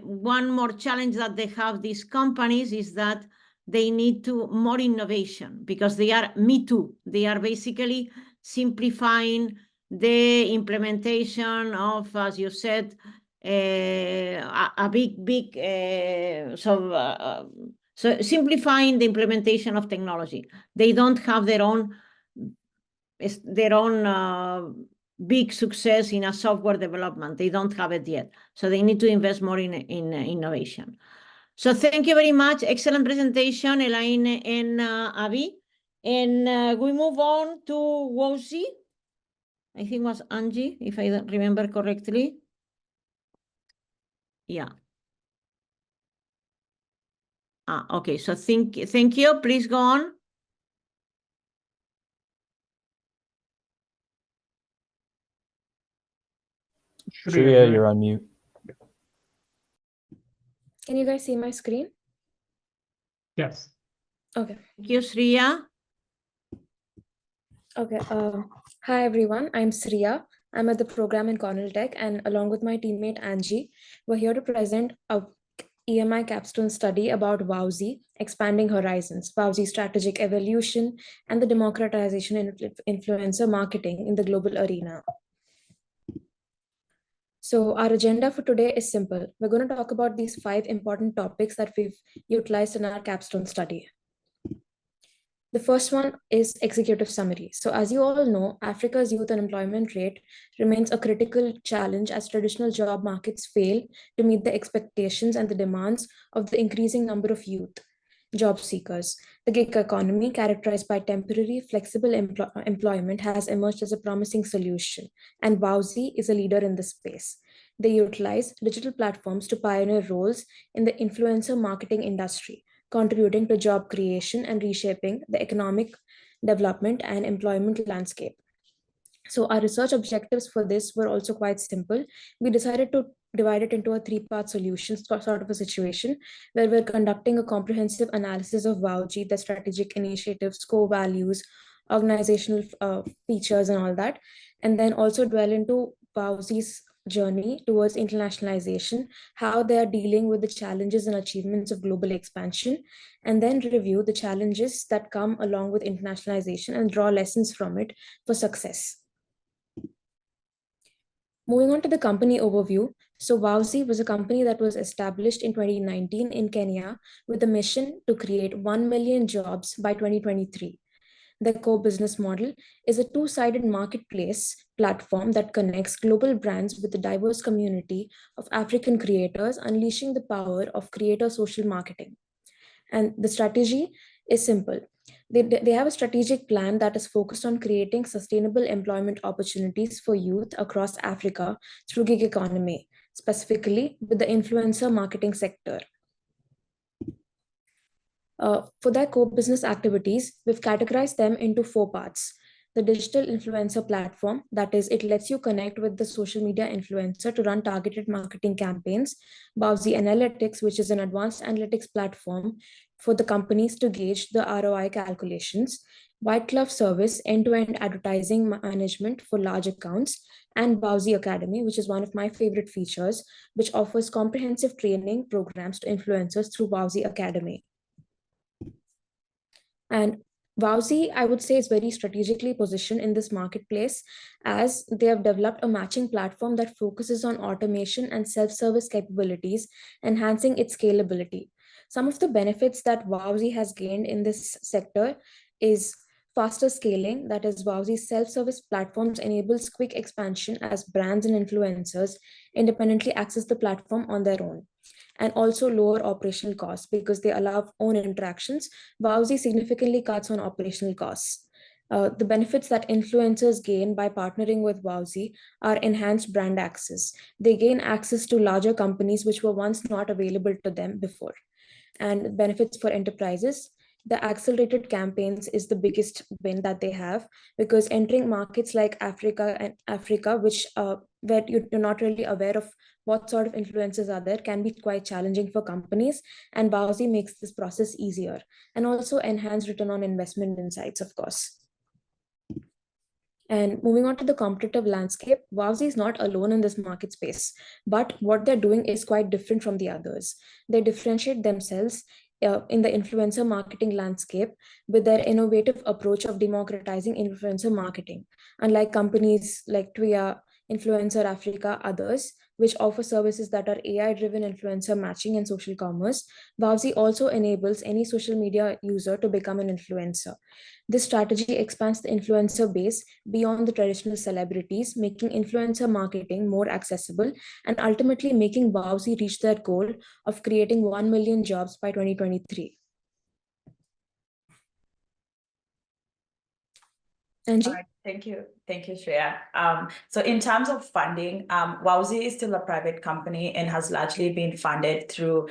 one more challenge that they have, these companies, is that they need to more innovation, because they are me too. They are basically simplifying the implementation of, as you said, a big so simplifying the implementation of technology. They don't have their own big success in a software development. They don't have it yet. So they need to invest more in innovation. So thank you very much. Excellent presentation, Elaine and Abhi. And we move on to Wowzi. I think it was Angie, if I remember correctly. Yeah. Okay, so thank you. Please go on. Sriya, you're on mute. Can you guys see my screen? Yes. Okay. Thank you, Sriya. Okay. Hi, everyone. I'm Sriya. I'm at the program in Cornell Tech, and along with my teammate Angie, we're here to present a EMI Capstone study about Wowzi, Expanding Horizons, Wowzi Strategic Evolution, and the Democratization in Influencer Marketing in the Global Arena. So our agenda for today is simple. We're going to talk about these 5 important topics that we've utilized in our capstone study. The first one is executive summary. So as you all know, Africa's youth unemployment rate remains a critical challenge as traditional job markets fail to meet the expectations and the demands of the increasing number of youth job seekers. The gig economy, characterized by temporary, flexible employment, has emerged as a promising solution, and Wowzi is a leader in this space. They utilize digital platforms to pioneer roles in the influencer marketing industry, contributing to job creation and reshaping the economic development and employment landscape. So our research objectives for this were also quite simple. We decided to divide it into a 3-part solution sort of a situation where we're conducting a comprehensive analysis of Wowzi, the strategic initiatives, core values, organizational features, and all that. And then also dwell into Wowzi's journey towards internationalization, how they are dealing with the challenges and achievements of global expansion, and then review the challenges that come along with internationalization and draw lessons from it for success. Moving on to the company overview. So Wowzi was a company that was established in 2019 in Kenya with a mission to create 1 million jobs by 2023. The core business model is a 2-sided marketplace platform that connects global brands with the diverse community of African creators, unleashing the power of creator social marketing. And the strategy is simple. They have a strategic plan that is focused on creating sustainable employment opportunities for youth across Africa through gig economy, specifically with the influencer marketing sector. For their core business activities, we've categorized them into 4 parts. The digital influencer platform, that is, it lets you connect with the social media influencer to run targeted marketing campaigns. Wowzi Analytics, which is an advanced analytics platform for the companies to gauge the ROI calculations. White glove service, end-to-end advertising management for large accounts. And Wowzi Academy, which is one of my favorite features, which offers comprehensive training programs to influencers through Wowzi Academy. And Wowzi, I would say, is very strategically positioned in this marketplace as they have developed a matching platform that focuses on automation and self-service capabilities, enhancing its scalability. Some of the benefits that Wowzi has gained in this sector is faster scaling. That is, Wowzi's self-service platforms enables quick expansion as brands and influencers independently access the platform on their own. And also lower operational costs because they allow own interactions. Wowzi significantly cuts on operational costs. The benefits that influencers gain by partnering with Wowzi are enhanced brand access. They gain access to larger companies which were once not available to them before. And benefits for enterprises. The accelerated campaigns is the biggest win that they have because entering markets like Africa, which where you're not really aware of what sort of influences are there, can be quite challenging for companies. And Wowzi makes this process easier and also enhance return on investment insights, of course. And moving on to the competitive landscape, Wowzi is not alone in this market space, but what they're doing is quite different from the others. They differentiate themselves in the influencer marketing landscape with their innovative approach of democratizing influencer marketing. Unlike companies like Twiya, Influencer Africa, others, which offer services that are AI-driven influencer matching and social commerce, Wowzi also enables any social media user to become an influencer. This strategy expands the influencer base beyond the traditional celebrities, making influencer marketing more accessible and ultimately making Wowzi reach their goal of creating 1 million jobs by 2023. Angie? Thank you, Sriya. So in terms of funding, Wowzi is still a private company and has largely been funded through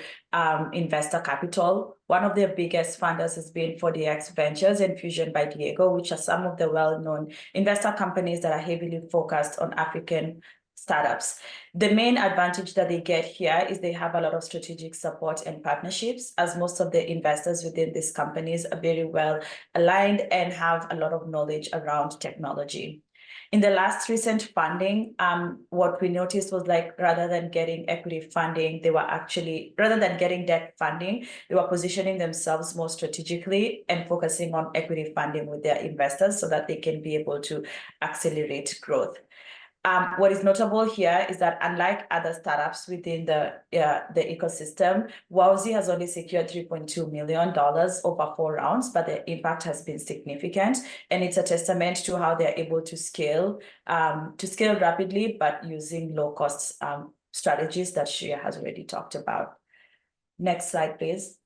investor capital. One of their biggest funders has been 4DX Ventures and Fusion by Diego, which are some of the well-known investor companies that are heavily focused on African startups. The main advantage that they get here is they have a lot of strategic support and partnerships, as most of the investors within these companies are very well aligned and have a lot of knowledge around technology. In the last recent funding, what we noticed was like, rather than getting equity funding, rather than getting debt funding, they were positioning themselves more strategically and focusing on equity funding with their investors so that they can be able to accelerate growth. What is notable here is that unlike other startups within the ecosystem, Wowzi has only secured $3.2 million over 4 rounds, but the impact has been significant, and it's a testament to how they're able to scale rapidly, but using low-cost strategies that Sriya has already talked about. Next slide, please.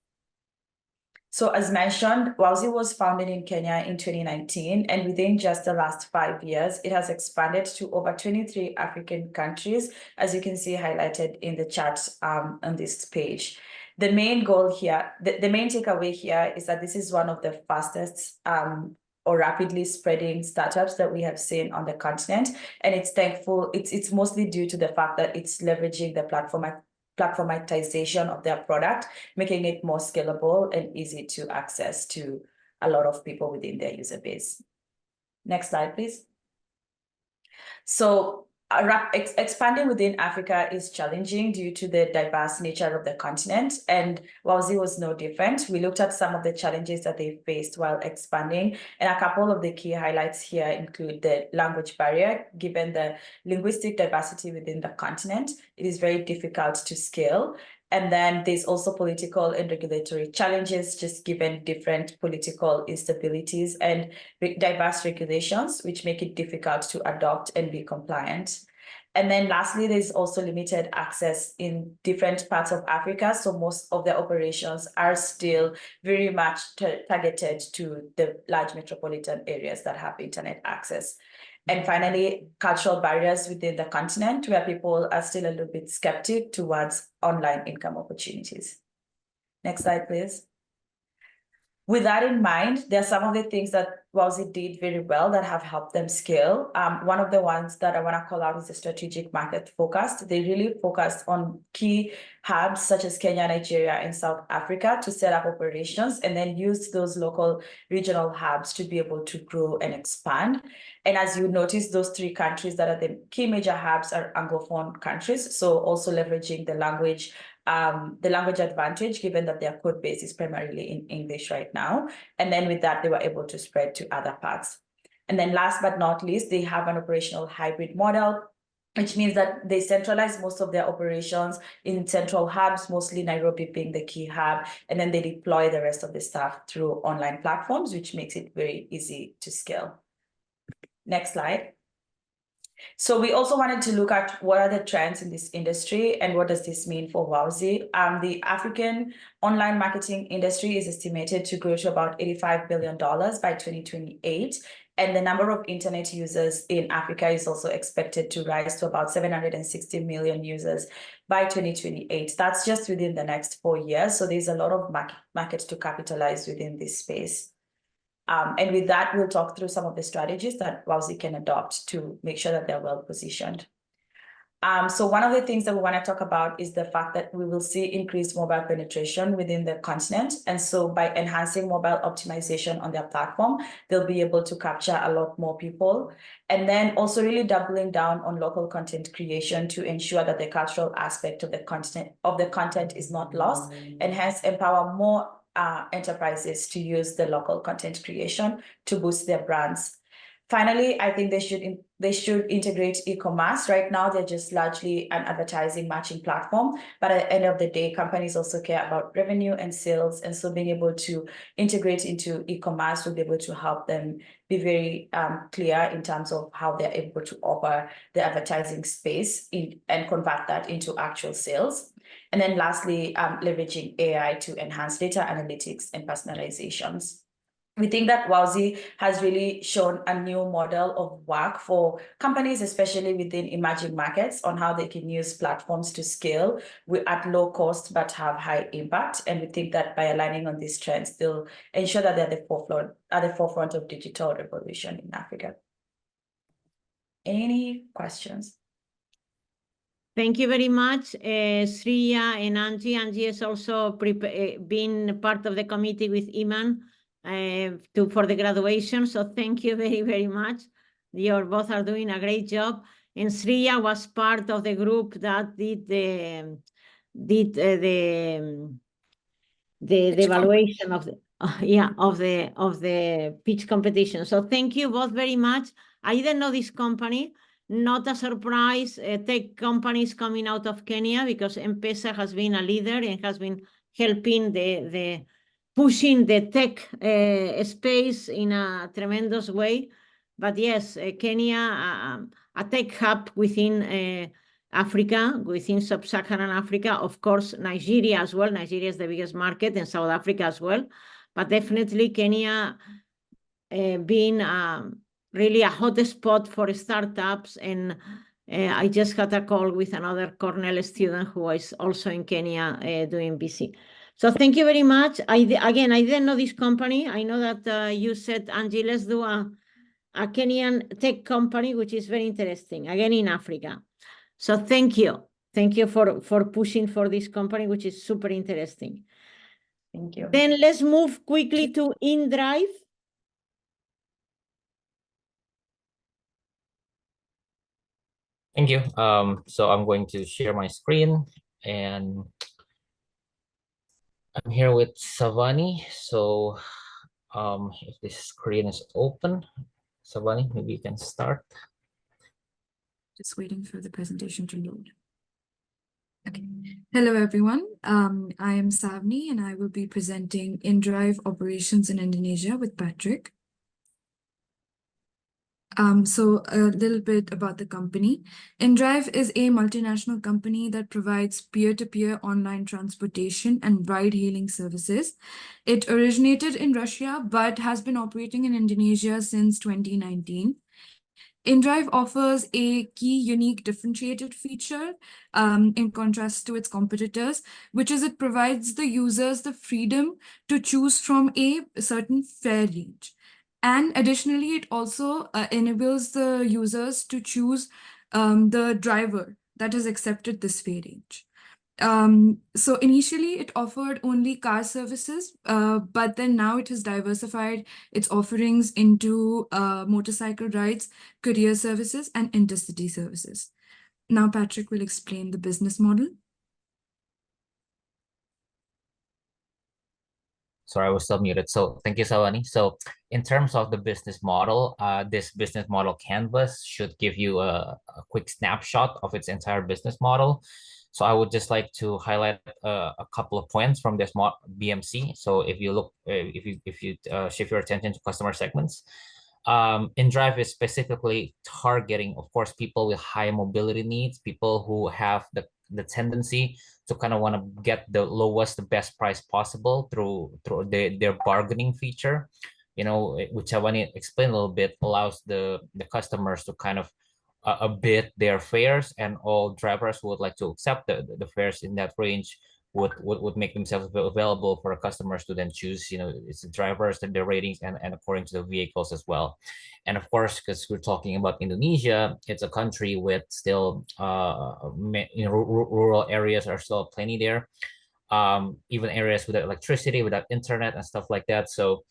So as mentioned, Wowzi was founded in Kenya in 2019, and within just the last 5 years, it has expanded to over 23 African countries, as you can see highlighted in the charts on this page. The main goal here, the main takeaway here is that this is one of the fastest or rapidly spreading startups that we have seen on the continent, and it's mostly due to the fact that it's leveraging the platformatization of their product, making it more scalable and easy to access to a lot of people within their user base. Next slide, please. So expanding within Africa is challenging due to the diverse nature of the continent, and Wowzi was no different. We looked at some of the challenges that they faced while expanding, and a couple of the key highlights here include the language barrier. Given the linguistic diversity within the continent, it is very difficult to scale. And then there's also political and regulatory challenges, just given different political instabilities and diverse regulations, which make it difficult to adopt and be compliant. And then lastly, there's also limited access in different parts of Africa. So most of their operations are still very much targeted to the large metropolitan areas that have internet access. And finally, cultural barriers within the continent where people are still a little bit skeptic towards online income opportunities. Next slide, please. With that in mind, there are some of the things that Wowzi did very well that have helped them scale. One of the ones that I want to call out is the strategic market focus. They really focused on key hubs such as Kenya, Nigeria, and South Africa to set up operations and then use those local regional hubs to be able to grow and expand. And as you notice, those three countries that are the key major hubs are Anglophone countries. So also leveraging the language advantage, given that their code base is primarily in English right now. And then with that, they were able to spread to other parts. And then last but not least, they have an operational hybrid model, which means that they centralize most of their operations in central hubs, mostly Nairobi being the key hub, and then they deploy the rest of the stuff through online platforms, which makes it very easy to scale. Next slide. So we also wanted to look at what are the trends in this industry and what does this mean for Wowzi. The African online marketing industry is estimated to grow to about $85 billion by 2028. And the number of internet users in Africa is also expected to rise to about 760 million users by 2028. That's just within the next 4 years. So there's a lot of market to capitalize within this space. And with that, we'll talk through some of the strategies that Wowzi can adopt to make sure that they're well positioned. So one of the things that we want to talk about is the fact that we will see increased mobile penetration within the continent. And so by enhancing mobile optimization on their platform, they'll be able to capture a lot more people. And then also really doubling down on local content creation to ensure that the cultural aspect of the content is not lost, and hence empower more enterprises to use the local content creation to boost their brands. Finally, I think they should integrate e-commerce. Right now, they're just largely an advertising matching platform, but at the end of the day, companies also care about revenue and sales. And so being able to integrate into e-commerce will be able to help them be very clear in terms of how they're able to offer the advertising space and convert that into actual sales. And then lastly, leveraging AI to enhance data analytics and personalizations. We think that Wowzi has really shown a new model of work for companies, especially within emerging markets, on how they can use platforms to scale at low cost but have high impact. And we think that by aligning on these trends, they'll ensure that they're at the forefront of digital revolution in Africa. Any questions? Thank you very much, Sriya and Angie. Angie has also been part of the committee with Iman for the graduation. So thank you very, very much. You both are doing a great job. And Sriya was part of the group that did the evaluation of the pitch competition. So thank you both very much. I didn't know this company. Not a surprise, tech companies coming out of Kenya, because M-Pesa has been a leader and has been helping pushing the tech space in a tremendous way. But yes, Kenya, a tech hub within Africa, within sub-Saharan Africa, of course, Nigeria as well. Nigeria is the biggest market, and South Africa as well. But definitely Kenya being really a hot spot for startups. And I just had a call with another Cornell student who is also in Kenya doing BC. So thank you very much. Again, I didn't know this company. I know that you said, Angie, let's do a Kenyan tech company, which is very interesting, again, in Africa. So thank you. Thank you for pushing for this company, which is super interesting. Thank you. Then let's move quickly to inDrive. Thank you. So I'm going to share my screen, and I'm here with Sawanee. So if this screen is open, Sawanee, maybe you can start. Just waiting for the presentation to load. Okay. Hello, everyone. I am Sawanee, and I will be presenting inDrive operations in Indonesia with Patrick. So a little bit about the company. inDrive is a multinational company that provides peer-to-peer online transportation and ride-hailing services. It originated in Russia, but has been operating in Indonesia since 2019. inDrive offers a key unique differentiated feature in contrast to its competitors, which is it provides the users the freedom to choose from a certain fare range. And additionally, it also enables the users to choose the driver that has accepted this fare range. So initially it offered only car services, but then now it has diversified its offerings into motorcycle rides, courier services, and intercity services. Now Patrick will explain the business model. Sorry, I was still muted. So thank you, Sawanee. So in terms of the business model, this business model canvas should give you a quick snapshot of its entire business model. So I would just like to highlight a couple of points from this BMC. So if you look, if you shift your attention to customer segments, inDrive is specifically targeting, of course, people with high mobility needs, people who have the tendency to kind of want to get the lowest, the best price possible through their bargaining feature, you know, which I want to explain a little bit, allows the customers to kind of bid their fares, and all drivers who would like to accept the fares in that range would make themselves available for customers to then choose, you know, it's the drivers and their ratings and according to the vehicles as well. And of course, because we're talking about Indonesia, it's a country with still, you know, rural areas are still plenty there. Even areas without electricity, without internet and stuff like that. So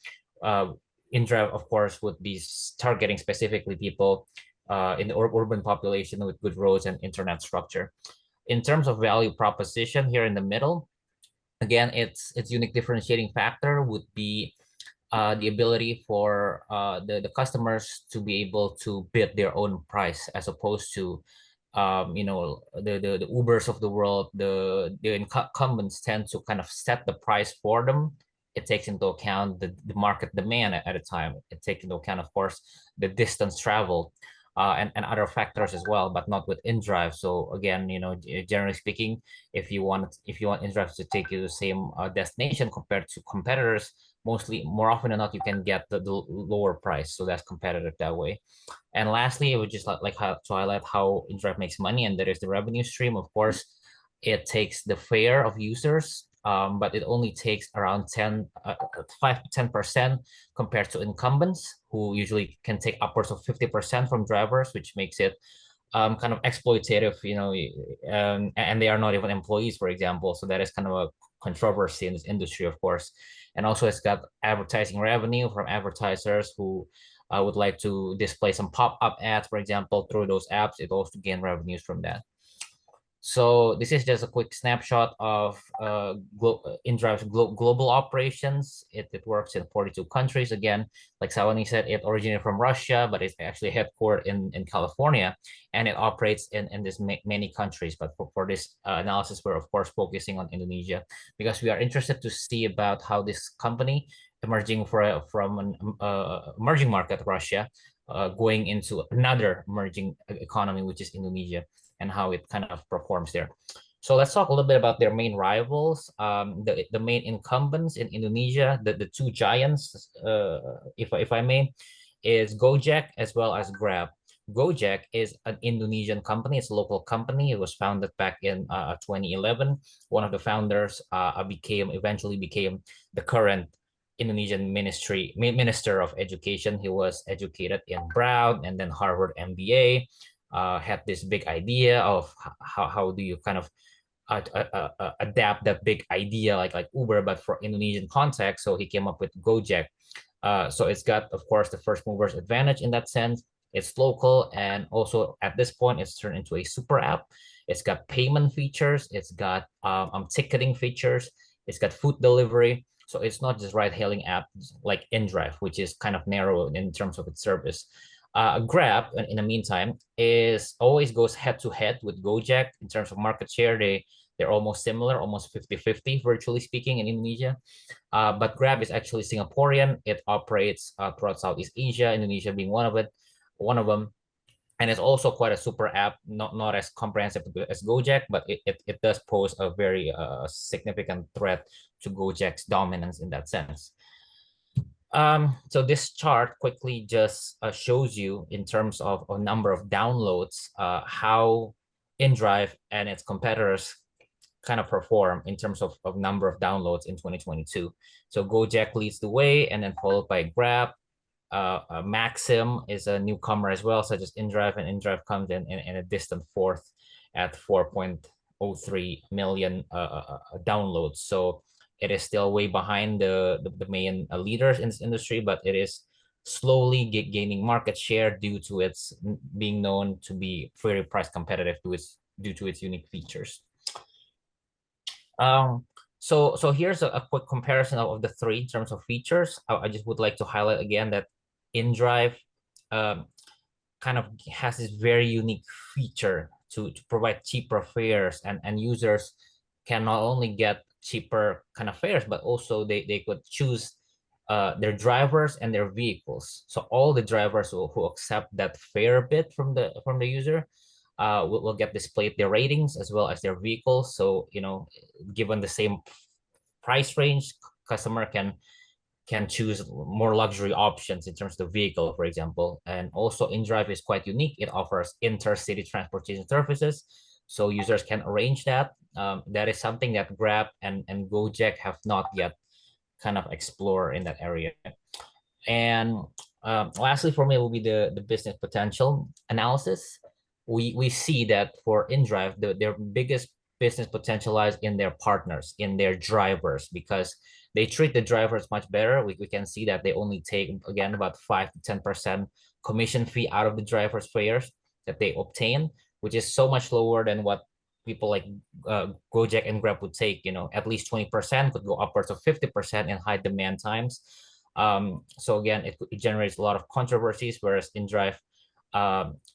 inDrive, of course, would be targeting specifically people in the urban population with good roads and internet structure. In terms of value proposition here in the middle, again, its unique differentiating factor would be the ability for the customers to be able to bid their own price, as opposed to you know, the Ubers of the world. The incumbents tend to kind of set the price for them. It takes into account the market demand at a time. It takes into account, of course, the distance traveled. And other factors as well, but not with inDrive. So again, you know, generally speaking, if you want inDrive to take you to the same destination compared to competitors, more often than not, you can get the lower price. So that's competitive that way. And lastly, I would just like to highlight how inDrive makes money, and that is the revenue stream. Of course, it takes the fare of users, but it only takes around 5 to 10% compared to incumbents, who usually can take upwards of 50% from drivers, which makes it kind of exploitative, you know, and they are not even employees, for example. So that is kind of a controversy in this industry, of course. And also it's got advertising revenue from advertisers who would like to display some pop-up ads, for example, through those apps. It also gain revenues from that. So this is just a quick snapshot of inDrive's global operations. It works in 42 countries. Again, like Sawanee said, it originated from Russia, but it's actually headquartered in California, and it operates in this many countries. But for this analysis, we're of course focusing on Indonesia, because we are interested to see about how this company emerging from an emerging market, Russia, going into another emerging economy, which is Indonesia, and how it kind of performs there. So let's talk a little bit about their main rivals, the main incumbents in Indonesia, the two giants, if I may, is Gojek as well as Grab. Gojek is an Indonesian company. It's a local company. It was founded back in 2011. One of the founders eventually became the current Indonesian Minister of Education. He was educated in Brown and then Harvard MBA. Had this big idea of how do you kind of adapt that big idea like Uber, but for Indonesian context. So he came up with Gojek. So it's got, of course, the first movers advantage in that sense. It's local, and also at this point, it's turned into a super app. It's got payment features. It's got ticketing features. It's got food delivery. So it's not just ride-hailing app like inDrive, which is kind of narrow in terms of its service. Grab, in the meantime, always goes head-to-head with Gojek in terms of market share. They're almost similar, almost 50-50, virtually speaking, in Indonesia. But Grab is actually Singaporean. It operates throughout Southeast Asia, Indonesia being one of it. one of them. And it's also quite a super app, not as comprehensive as Gojek, but it does pose a very significant threat to Gojek's dominance in that sense. So this chart quickly just shows you in terms of a number of downloads, how inDrive and its competitors kind of perform in terms of number of downloads in 2022. So Gojek leads the way, and then followed by Grab. Maxim is a newcomer as well, such as inDrive, and inDrive comes in a distant fourth at 4.03 million downloads. So it is still way behind the main leaders in this industry, but it is slowly gaining market share due to its being known to be very price competitive due to its unique features. So here's a quick comparison of the three in terms of features. I just would like to highlight again that inDrive kind of has this very unique feature to provide cheaper fares, and users can not only get cheaper kind of fares, but also they could choose their drivers and their vehicles. So all the drivers who accept that fare bit from the user will get displayed their ratings as well as their vehicles. So, you know, given the same price range, customer can choose more luxury options in terms of the vehicle, for example. And also inDrive is quite unique. It offers intercity transportation services, so users can arrange that. That is something that Grab and Gojek have not yet kind of explore in that area. And lastly, for me, will be the business potential analysis. We see that for inDrive, their biggest business potential lies in their partners, in their drivers, because they treat the drivers much better. We can see that they only take, again, about 5 to 10% commission fee out of the driver's fares that they obtain, which is so much lower than what people like Gojek and Grab would take. You know, at least 20%, could go upwards of 50% in high demand times. So again, it generates a lot of controversies, whereas inDrive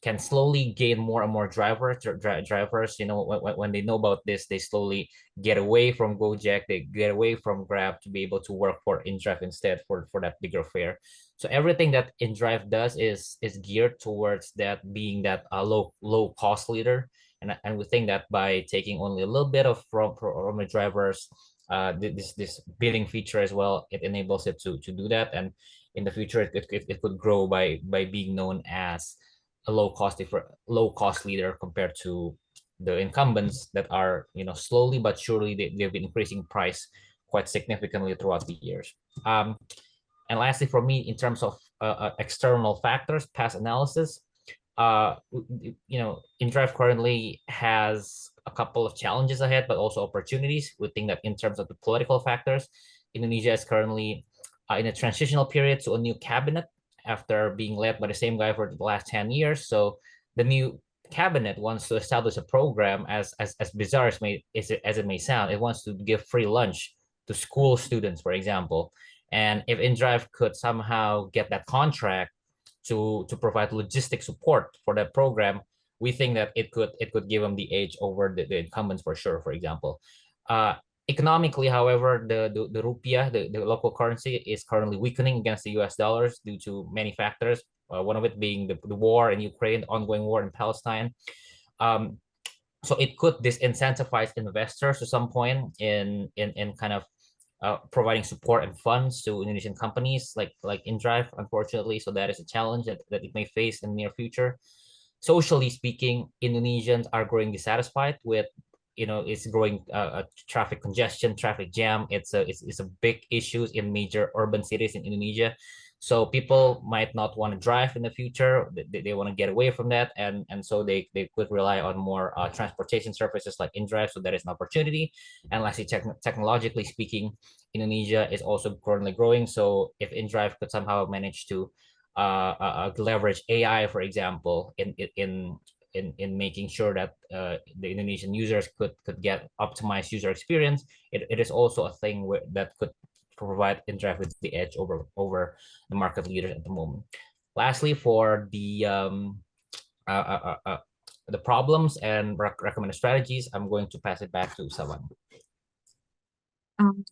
can slowly gain more and more drivers. You know, when they know about this, they slowly get away from Gojek, they get away from Grab to be able to work for inDrive instead for that bigger fare. So everything that inDrive does is geared towards that being that low cost leader. And we think that by taking only a little bit of from the drivers, this billing feature as well, it enables it to do that. And in the future, it could grow by being known as a low cost leader compared to the incumbents that are, you know, slowly but surely they've been increasing price quite significantly throughout the years. And lastly, for me, in terms of external factors, past analysis, you know, inDrive currently has a couple of challenges ahead, but also opportunities. We think that in terms of the political factors, Indonesia is currently in a transitional period to a new cabinet after being led by the same guy for the last 10 years. So the new cabinet wants to establish a program, as bizarre as it may sound. It wants to give free lunch to school students, for example. And if inDrive could somehow get that contract to provide logistic support for that program, we think that it could give them the edge over the incumbents for sure, for example. Economically, however, the rupiah, the local currency, is currently weakening against the US dollars due to many factors. One of it being the war in Ukraine, the ongoing war in Palestine. So it could disincentivize investors to some point in kind of providing support and funds to Indonesian companies like inDrive, unfortunately. So that is a challenge that it may face in the near future. Socially speaking, Indonesians are growing dissatisfied with, you know, it's growing traffic congestion, traffic jam. It's a big issue in major urban cities in Indonesia. So people might not want to drive in the future. They want to get away from that, and so they could rely on more transportation services like inDrive. So that is an opportunity. And lastly, technologically speaking, Indonesia is also currently growing. So if inDrive could somehow manage to leverage AI, for example, in making sure that the Indonesian users could get optimized user experience, it is also a thing that could provide inDrive with the edge over the market leaders at the moment. Lastly, for the problems and recommended strategies, I'm going to pass it back to Sawanee.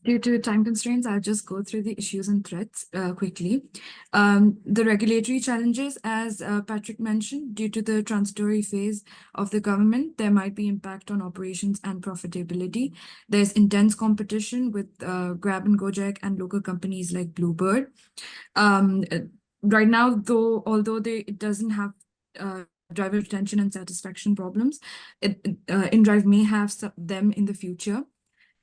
Due to time constraints, I'll just go through the issues and threats quickly. The regulatory challenges, as Patrick mentioned, due to the transitory phase of the government, there might be impact on operations and profitability. There's intense competition with Grab and Gojek and local companies like Bluebird. Right now, although it doesn't have driver retention and satisfaction problems, inDrive may have them in the future.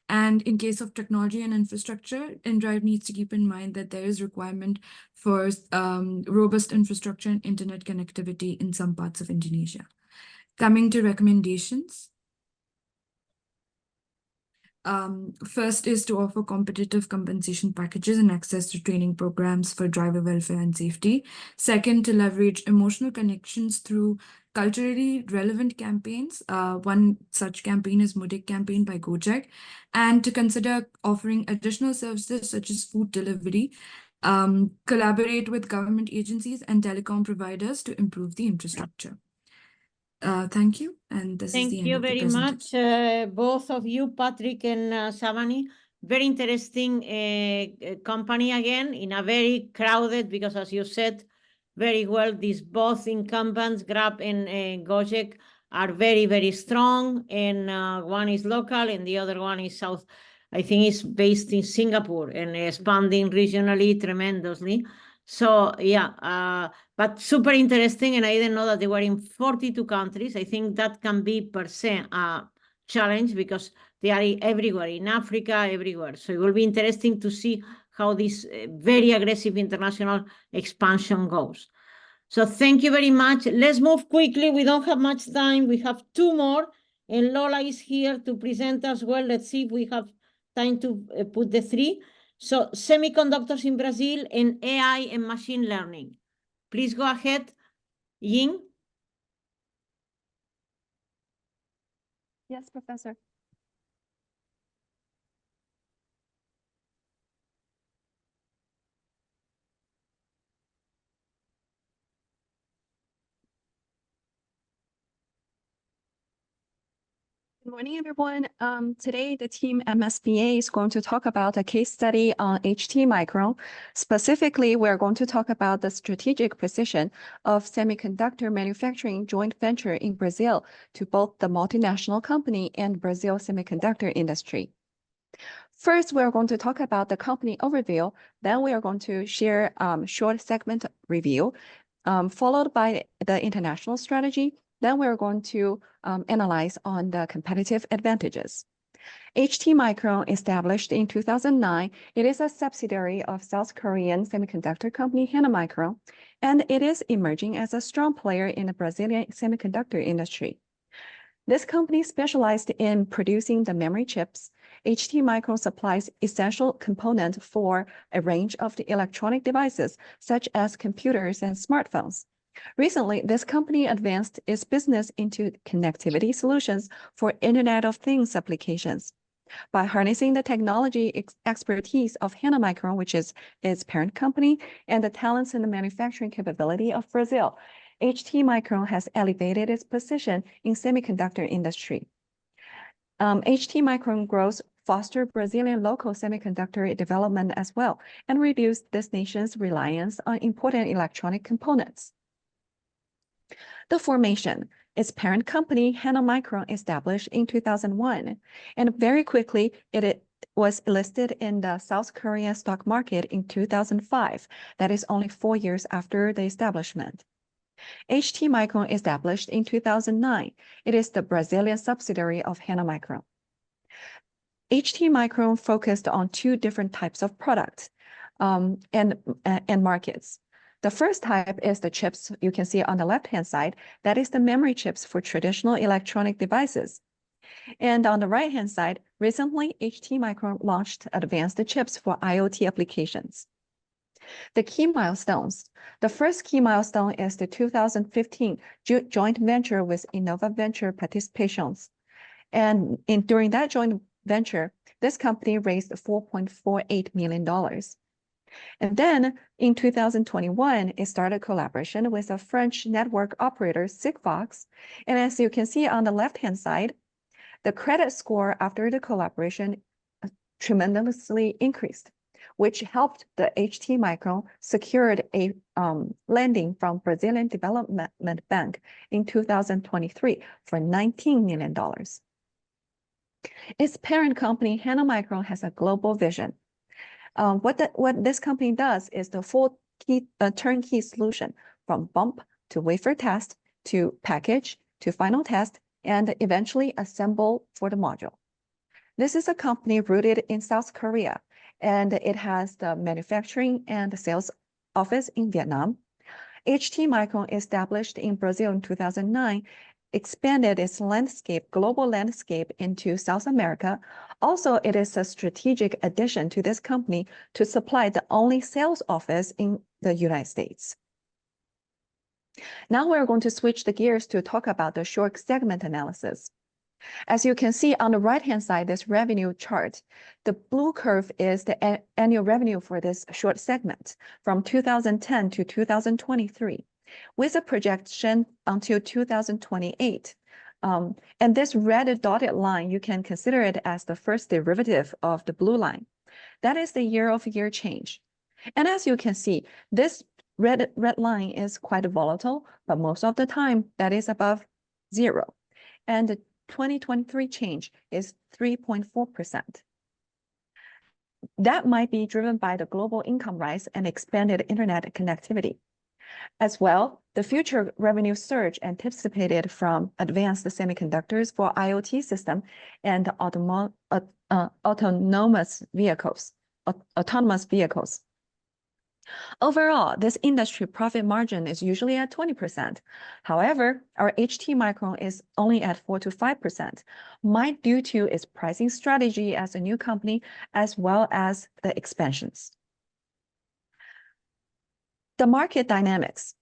And in case of technology and infrastructure, inDrive needs to keep in mind that there is requirement for robust infrastructure and internet connectivity in some parts of Indonesia. Coming to recommendations. First is to offer competitive compensation packages and access to training programs for driver welfare and safety. Second, to leverage emotional connections through culturally relevant campaigns. One such campaign is Mudik campaign by Gojek, and to consider offering additional services such as food delivery, collaborate with government agencies and telecom providers to improve the infrastructure. Thank you, and this is the end of the presentation. Thank you very much, both of you, Patrick and Sawanee. Very interesting company again in a very crowded, because as you said very well, these both incumbents, Grab and Gojek, are very, very strong, and one is local and the other one is South. I think it's based in Singapore and expanding regionally tremendously. So yeah, but super interesting, and I didn't know that they were in 42 countries. I think that can be per se a challenge because they are everywhere, in Africa, everywhere. So it will be interesting to see how this very aggressive international expansion goes. So thank you very much. Let's move quickly. We don't have much time. We have two more, and Lola is here to present as well. Let's see if we have time to put the three. So semiconductors in Brazil and AI and machine learning. Please go ahead, Ying. Yes, Professor. Good morning, everyone. Today, the team MSBA is going to talk about a case study on HT Micron. Specifically, we're going to talk about the strategic position of semiconductor manufacturing joint venture in Brazil to both the multinational company and Brazil semiconductor industry. First, we're going to talk about the company overview. Then we are going to share short segment review, followed by the international strategy. Then we're going to analyze on the competitive advantages. HT Micron, established in 2009, it is a subsidiary of South Korean semiconductor company Hana Micron, and it is emerging as a strong player in the Brazilian semiconductor industry. This company specialized in producing the memory chips. HT Micron supplies essential components for a range of the electronic devices, such as computers and smartphones. Recently, this company advanced its business into connectivity solutions for Internet of Things applications. By harnessing the technology expertise of Hana Micron, which is its parent company, and the talents and the manufacturing capability of Brazil, HT Micron has elevated its position in semiconductor industry. HT Micron growth foster Brazilian local semiconductor development as well, and reduce this nation's reliance on important electronic components. The formation, its parent company, Hana Micron, established in 2001, and very quickly it was listed in the South Korean stock market in 2005. That is only 4 years after the establishment. HT Micron, established in 2009. It is the Brazilian subsidiary of Hana Micron. HT Micron focused on 2 different types of products and markets. The first type is the chips you can see on the left-hand side. That is the memory chips for traditional electronic devices. And on the right-hand side, recently, HT Micron launched advanced chips for IoT applications. The key milestones. The first key milestone is the 2015 joint venture with Innova Venture participations. And during that joint venture, this company raised $4.48 million. And then in 2021, it started collaboration with a French network operator, Sigfox. And as you can see on the left-hand side, the credit score after the collaboration tremendously increased, which helped the HT Micron secured a lending from Brazilian Development Bank in 2023 for $19 million. Its parent company, Hana Micron, has a global vision. What this company does is the full turnkey solution from bump to wafer test to package to final test and eventually assemble for the module. This is a company rooted in South Korea, and it has the manufacturing and the sales office in Vietnam. HT Micron, established in Brazil in 2009, expanded its global landscape into South America. Also, it is a strategic addition to this company to supply the only sales office in the United States. Now we're going to switch the gears to talk about the short segment analysis. As you can see on the right-hand side, this revenue chart, the blue curve is the annual revenue for this short segment from 2010 to 2023, with a projection until 2028. And this red dotted line, you can consider it as the first derivative of the blue line. That is the year-over-year change. And as you can see, this red line is quite volatile, but most of the time that is above 0. And the 2023 change is 3.4%. That might be driven by the global income rise and expanded internet connectivity. As well, the future revenue surge anticipated from advanced semiconductors for IoT system and autonomous vehicles. Overall, this industry profit margin is usually at 20%. However, our HT Micron is only at 4 to 5%, might due to its pricing strategy as a new company, as well as the expansions. The market dynamics.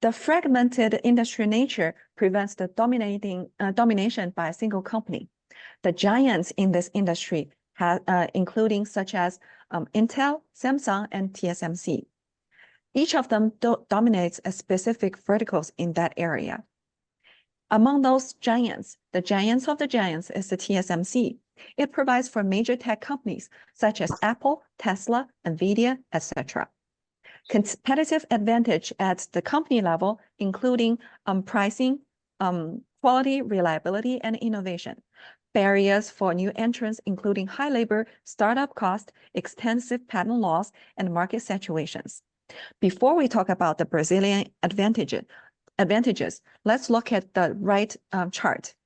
The fragmented industry nature prevents the domination by a single company. The giants in this industry, including such as Intel, Samsung, and TSMC. Each of them dominates a specific verticals in that area. Among those giants, the giants of the giants is the TSMC. It provides for major tech companies such as Apple, Tesla, NVIDIA, etc. Competitive advantage at the company level, including pricing, quality, reliability, and innovation. Barriers for new entrants, including high labor, startup cost, extensive patent laws, and market saturations. Before we talk about the Brazilian advantages, let's look at the right chart.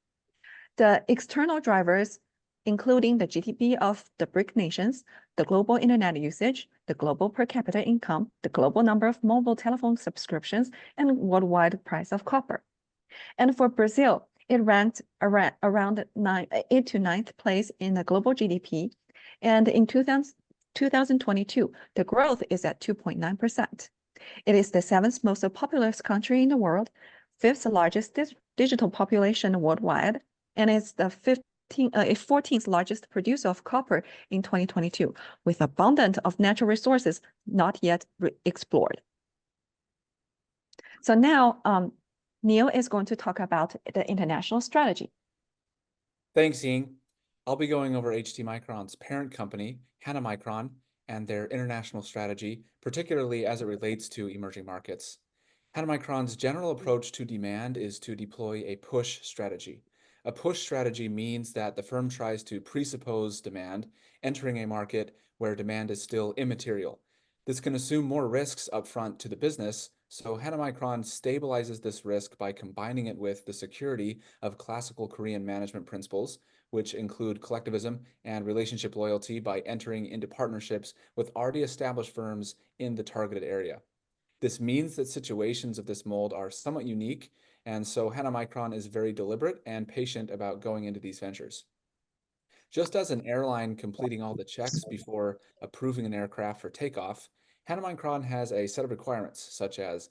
The external drivers, including the GDP of the BRIC nations, the global internet usage, the global per capita income, the global number of mobile telephone subscriptions, and worldwide price of copper. And for Brazil, it ranked around 8th to 9th place in the global GDP. And in 2022, the growth is at 2.9%. It is the 7th most populous country in the world, 5th largest digital population worldwide, and it's the 14th largest producer of copper in 2022, with abundance of natural resources not yet explored. So now, Neil is going to talk about the international strategy. Thanks, Ying. I'll be going over HT Micron's parent company, Hana Micron, and their international strategy, particularly as it relates to emerging markets. Hana Micron's general approach to demand is to deploy a push strategy. A push strategy means that the firm tries to presuppose demand, entering a market where demand is still immaterial. This can assume more risks upfront to the business, so Hana Micron stabilizes this risk by combining it with the security of classical Korean management principles, which include collectivism and relationship loyalty by entering into partnerships with already established firms in the targeted area. This means that situations of this mold are somewhat unique, and so Hana Micron is very deliberate and patient about going into these ventures. Just as an airline completing all the checks before approving an aircraft for takeoff, Hana Micron has a set of requirements, such as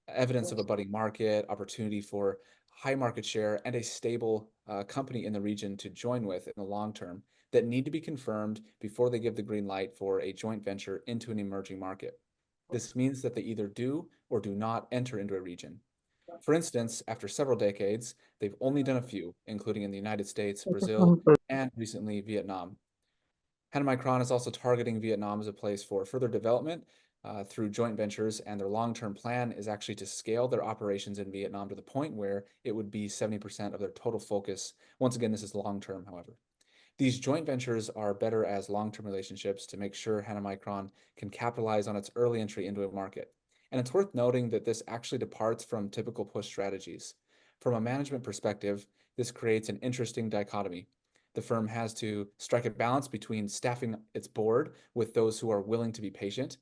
evidence of a budding market, opportunity for high market share, and a stable company in the region to join with in the long term that need to be confirmed before they give the green light for a joint venture into an emerging market. This means that they either do or do not enter into a region. For instance, after several decades, they've only done a few, including in the United States, Brazil, and recently Vietnam. Hana Micron is also targeting Vietnam as a place for further development through joint ventures, and their long-term plan is actually to scale their operations in Vietnam to the point where it would be 70% of their total focus. Once again, this is long-term, however. These joint ventures are better as long-term relationships to make sure Hana Micron can capitalize on its early entry into a market. And it's worth noting that this actually departs from typical push strategies. From a management perspective, this creates an interesting dichotomy. The firm has to strike a balance between staffing its board with those who are willing to be patient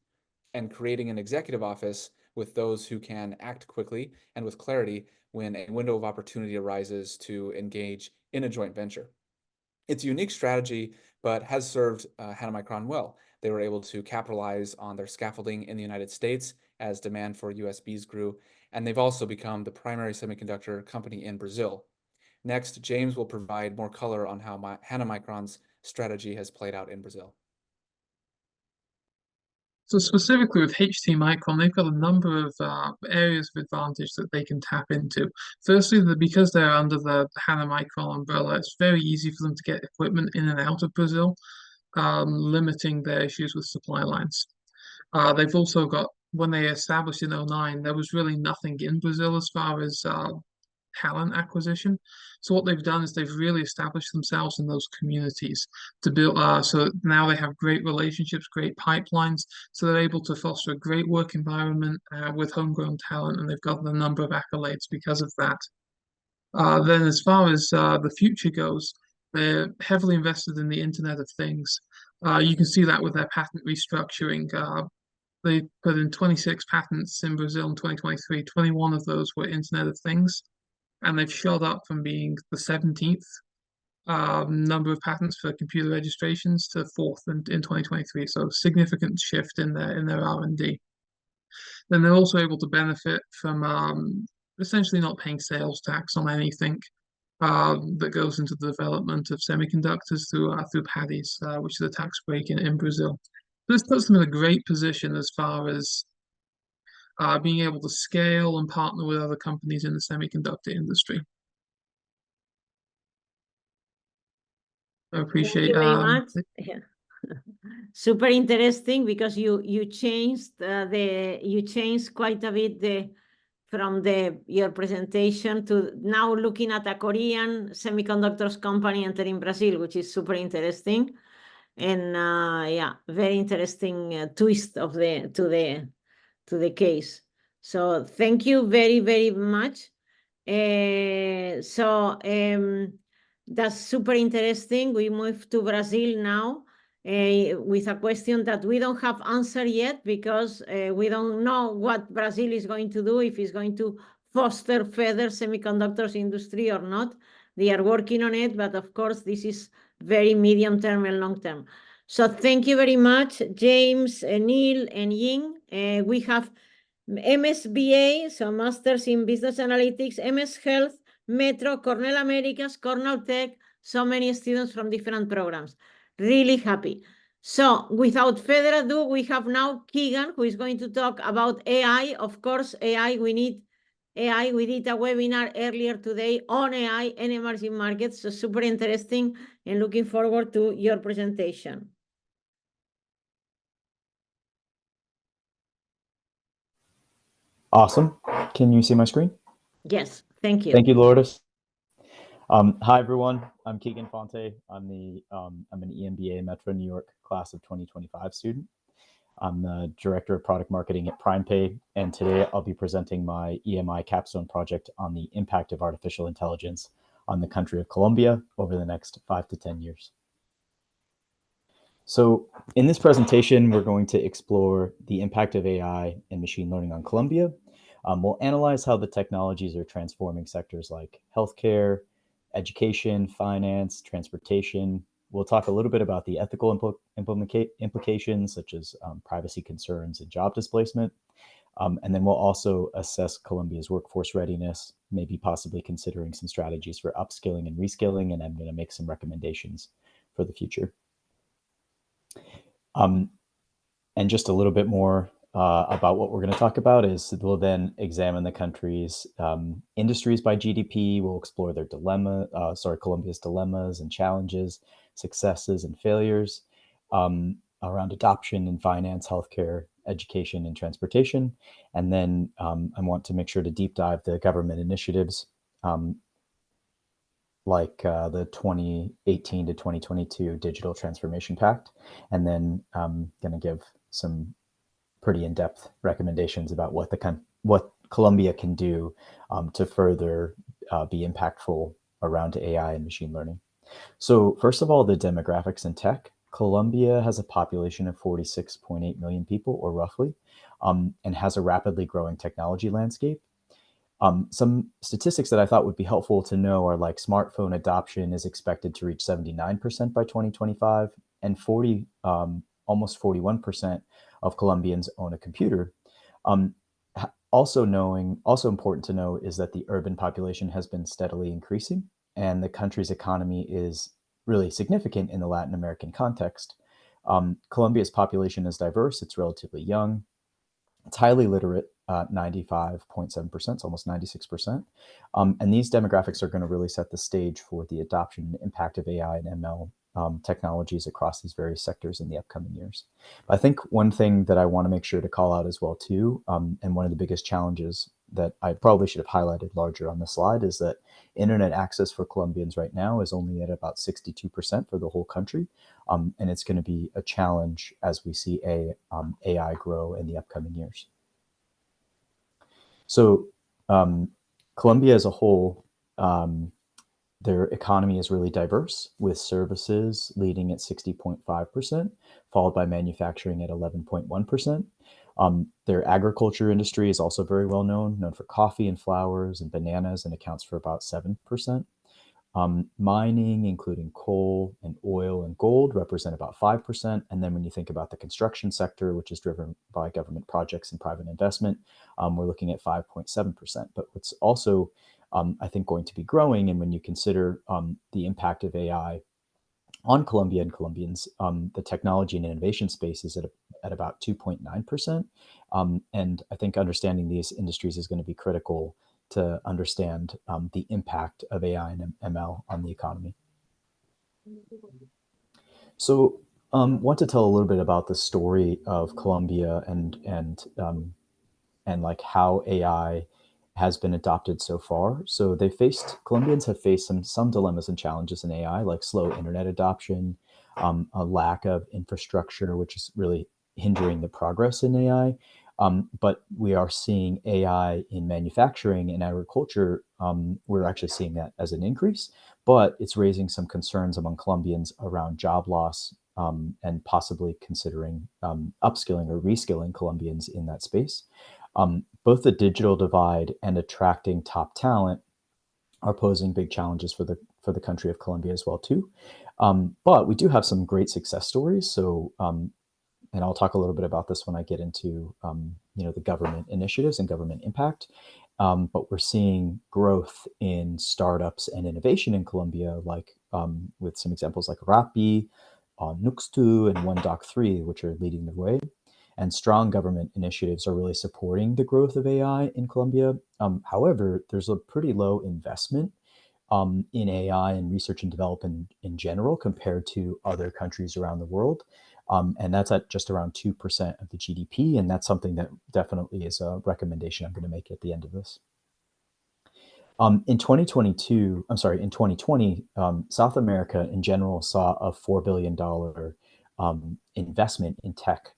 and creating an executive office with those who can act quickly and with clarity when a window of opportunity arises to engage in a joint venture. It's a unique strategy, but has served Hana Micron well. They were able to capitalize on their scaffolding in the United States as demand for USBs grew, and they've also become the primary semiconductor company in Brazil. Next, James will provide more color on how Hana Micron's strategy has played out in Brazil. So specifically with HT Micron, they've got a number of areas of advantage that they can tap into. Firstly, because they're under the Hana Micron umbrella, it's very easy for them to get equipment in and out of Brazil, limiting their issues with supply lines. They've also got, when they established in 2009, there was really nothing in Brazil as far as talent acquisition. So what they've done is they've really established themselves in those communities to build. So now they have great relationships, great pipelines. So they're able to foster a great work environment with homegrown talent, and they've got a number of accolades because of that. Then as far as the future goes, they're heavily invested in the Internet of Things. You can see that with their patent restructuring. They put in 26 patents in Brazil in 2023. 21 of those were Internet of Things. And they've shot up from being the 17th number of patents for computer registrations to 4th in 2023. So significant shift in their R&D. Then they're also able to benefit from essentially not paying sales tax on anything that goes into the development of semiconductors through PADIs, which is a tax break in Brazil. This puts them in a great position as far as being able to scale and partner with other companies in the semiconductor industry. I appreciate. Thank you very much. Yeah. Super interesting because you changed quite a bit from your presentation to now looking at a Korean semiconductors company entering Brazil, which is super interesting, and yeah, very interesting twist to the case. So thank you very, very much. That's super interesting. We move to Brazil now with a question that we don't have answer yet because we don't know what Brazil is going to do, if it's going to foster further semiconductors industry or not. They are working on it, but of course, this is very medium term and long term. So thank you very much, James, Neil, and Ying. We have MSBA, so Masters in Business Analytics, MS Health, Metro, Cornell Americas, Cornell Tech, so many students from different programs. Really happy. So without further ado, we have now Keegan, who is going to talk about AI. Of course, AI, we need AI. We did a webinar earlier today on AI and emerging markets, so super interesting and looking forward to your presentation. Awesome. Can you see my screen? Yes, thank you. Thank you, Lourdes. Hi, everyone. I'm Keegan Fonte. I'm an EMBA Metro New York class of 2025 student. I'm the Director of Product Marketing at PrimePay, and today I'll be presenting my EMI Capstone project on the impact of artificial intelligence on the country of Colombia over the next 5 to 10 years. So in this presentation, we're going to explore the impact of AI and machine learning on Colombia. We'll analyze how the technologies are transforming sectors like healthcare, education, finance, transportation. We'll talk a little bit about the ethical implications, such as privacy concerns and job displacement. And then we'll also assess Colombia's workforce readiness, maybe possibly considering some strategies for upskilling and reskilling, and I'm going to make some recommendations for the future. And just a little bit more about what we're going to talk about is we'll then examine the country's industries by GDP. We'll explore their Colombia's dilemmas and challenges, successes and failures. around adoption in finance, healthcare, education, and transportation. And then I want to make sure to deep dive the government initiatives like the 2018 to 2022 Digital Transformation Pact. And then I'm going to give some pretty in-depth recommendations about what Colombia can do to further be impactful around AI and machine learning. So first of all, the demographics in tech. Colombia has a population of 46.8 million people, or roughly, and has a rapidly growing technology landscape. Some statistics that I thought would be helpful to know are like smartphone adoption is expected to reach 79% by 2025, and almost 41% of Colombians own a computer. Also important to know is that the urban population has been steadily increasing, and the country's economy is really significant in the Latin American context. Colombia's population is diverse, it's relatively young, it's highly literate, 95.7%, it's almost 96%. And these demographics are going to really set the stage for the adoption and impact of AI and ML technologies across these various sectors in the upcoming years. I think one thing that I want to make sure to call out as well too, and one of the biggest challenges that I probably should have highlighted larger on the slide, is that internet access for Colombians right now is only at about 62% for the whole country. And it's going to be a challenge as we see AI grow in the upcoming years. So Colombia as a whole, their economy is really diverse, with services leading at 60.5%, followed by manufacturing at 11.1%. Their agriculture industry is also very well known for coffee and flowers and bananas, and accounts for about 7%. Mining, including coal and oil and gold, represent about 5%. And then when you think about the construction sector, which is driven by government projects and private investment, we're looking at 5.7%. But what's also, I think, going to be growing, and when you consider the impact of AI on Colombia and Colombians, the technology and innovation space is at about 2.9%. And I think understanding these industries is going to be critical to understand the impact of AI and ML on the economy. So want to tell a little bit about the story of Colombia and like how AI has been adopted so far. So Colombians have faced some dilemmas and challenges in AI, like slow internet adoption, a lack of infrastructure, which is really hindering the progress in AI. But we are seeing AI in manufacturing and agriculture. We're actually seeing that as an increase, but it's raising some concerns among Colombians around job loss and possibly considering upskilling or reskilling Colombians in that space. Both the digital divide and attracting top talent are posing big challenges for the country of Colombia as well too. But we do have some great success stories. So and I'll talk a little bit about this when I get into the government initiatives and government impact. But we're seeing growth in startups and innovation in Colombia, like with some examples like Rappi, Nuxtu, and OneDoc3, which are leading the way. And strong government initiatives are really supporting the growth of AI in Colombia. However, there's a pretty low investment in AI and research and development in general compared to other countries around the world. And that's at just around 2% of the GDP. And that's something that definitely is a recommendation I'm going to make at the end of this. In 2020, South America in general saw a $4 billion investment in tech.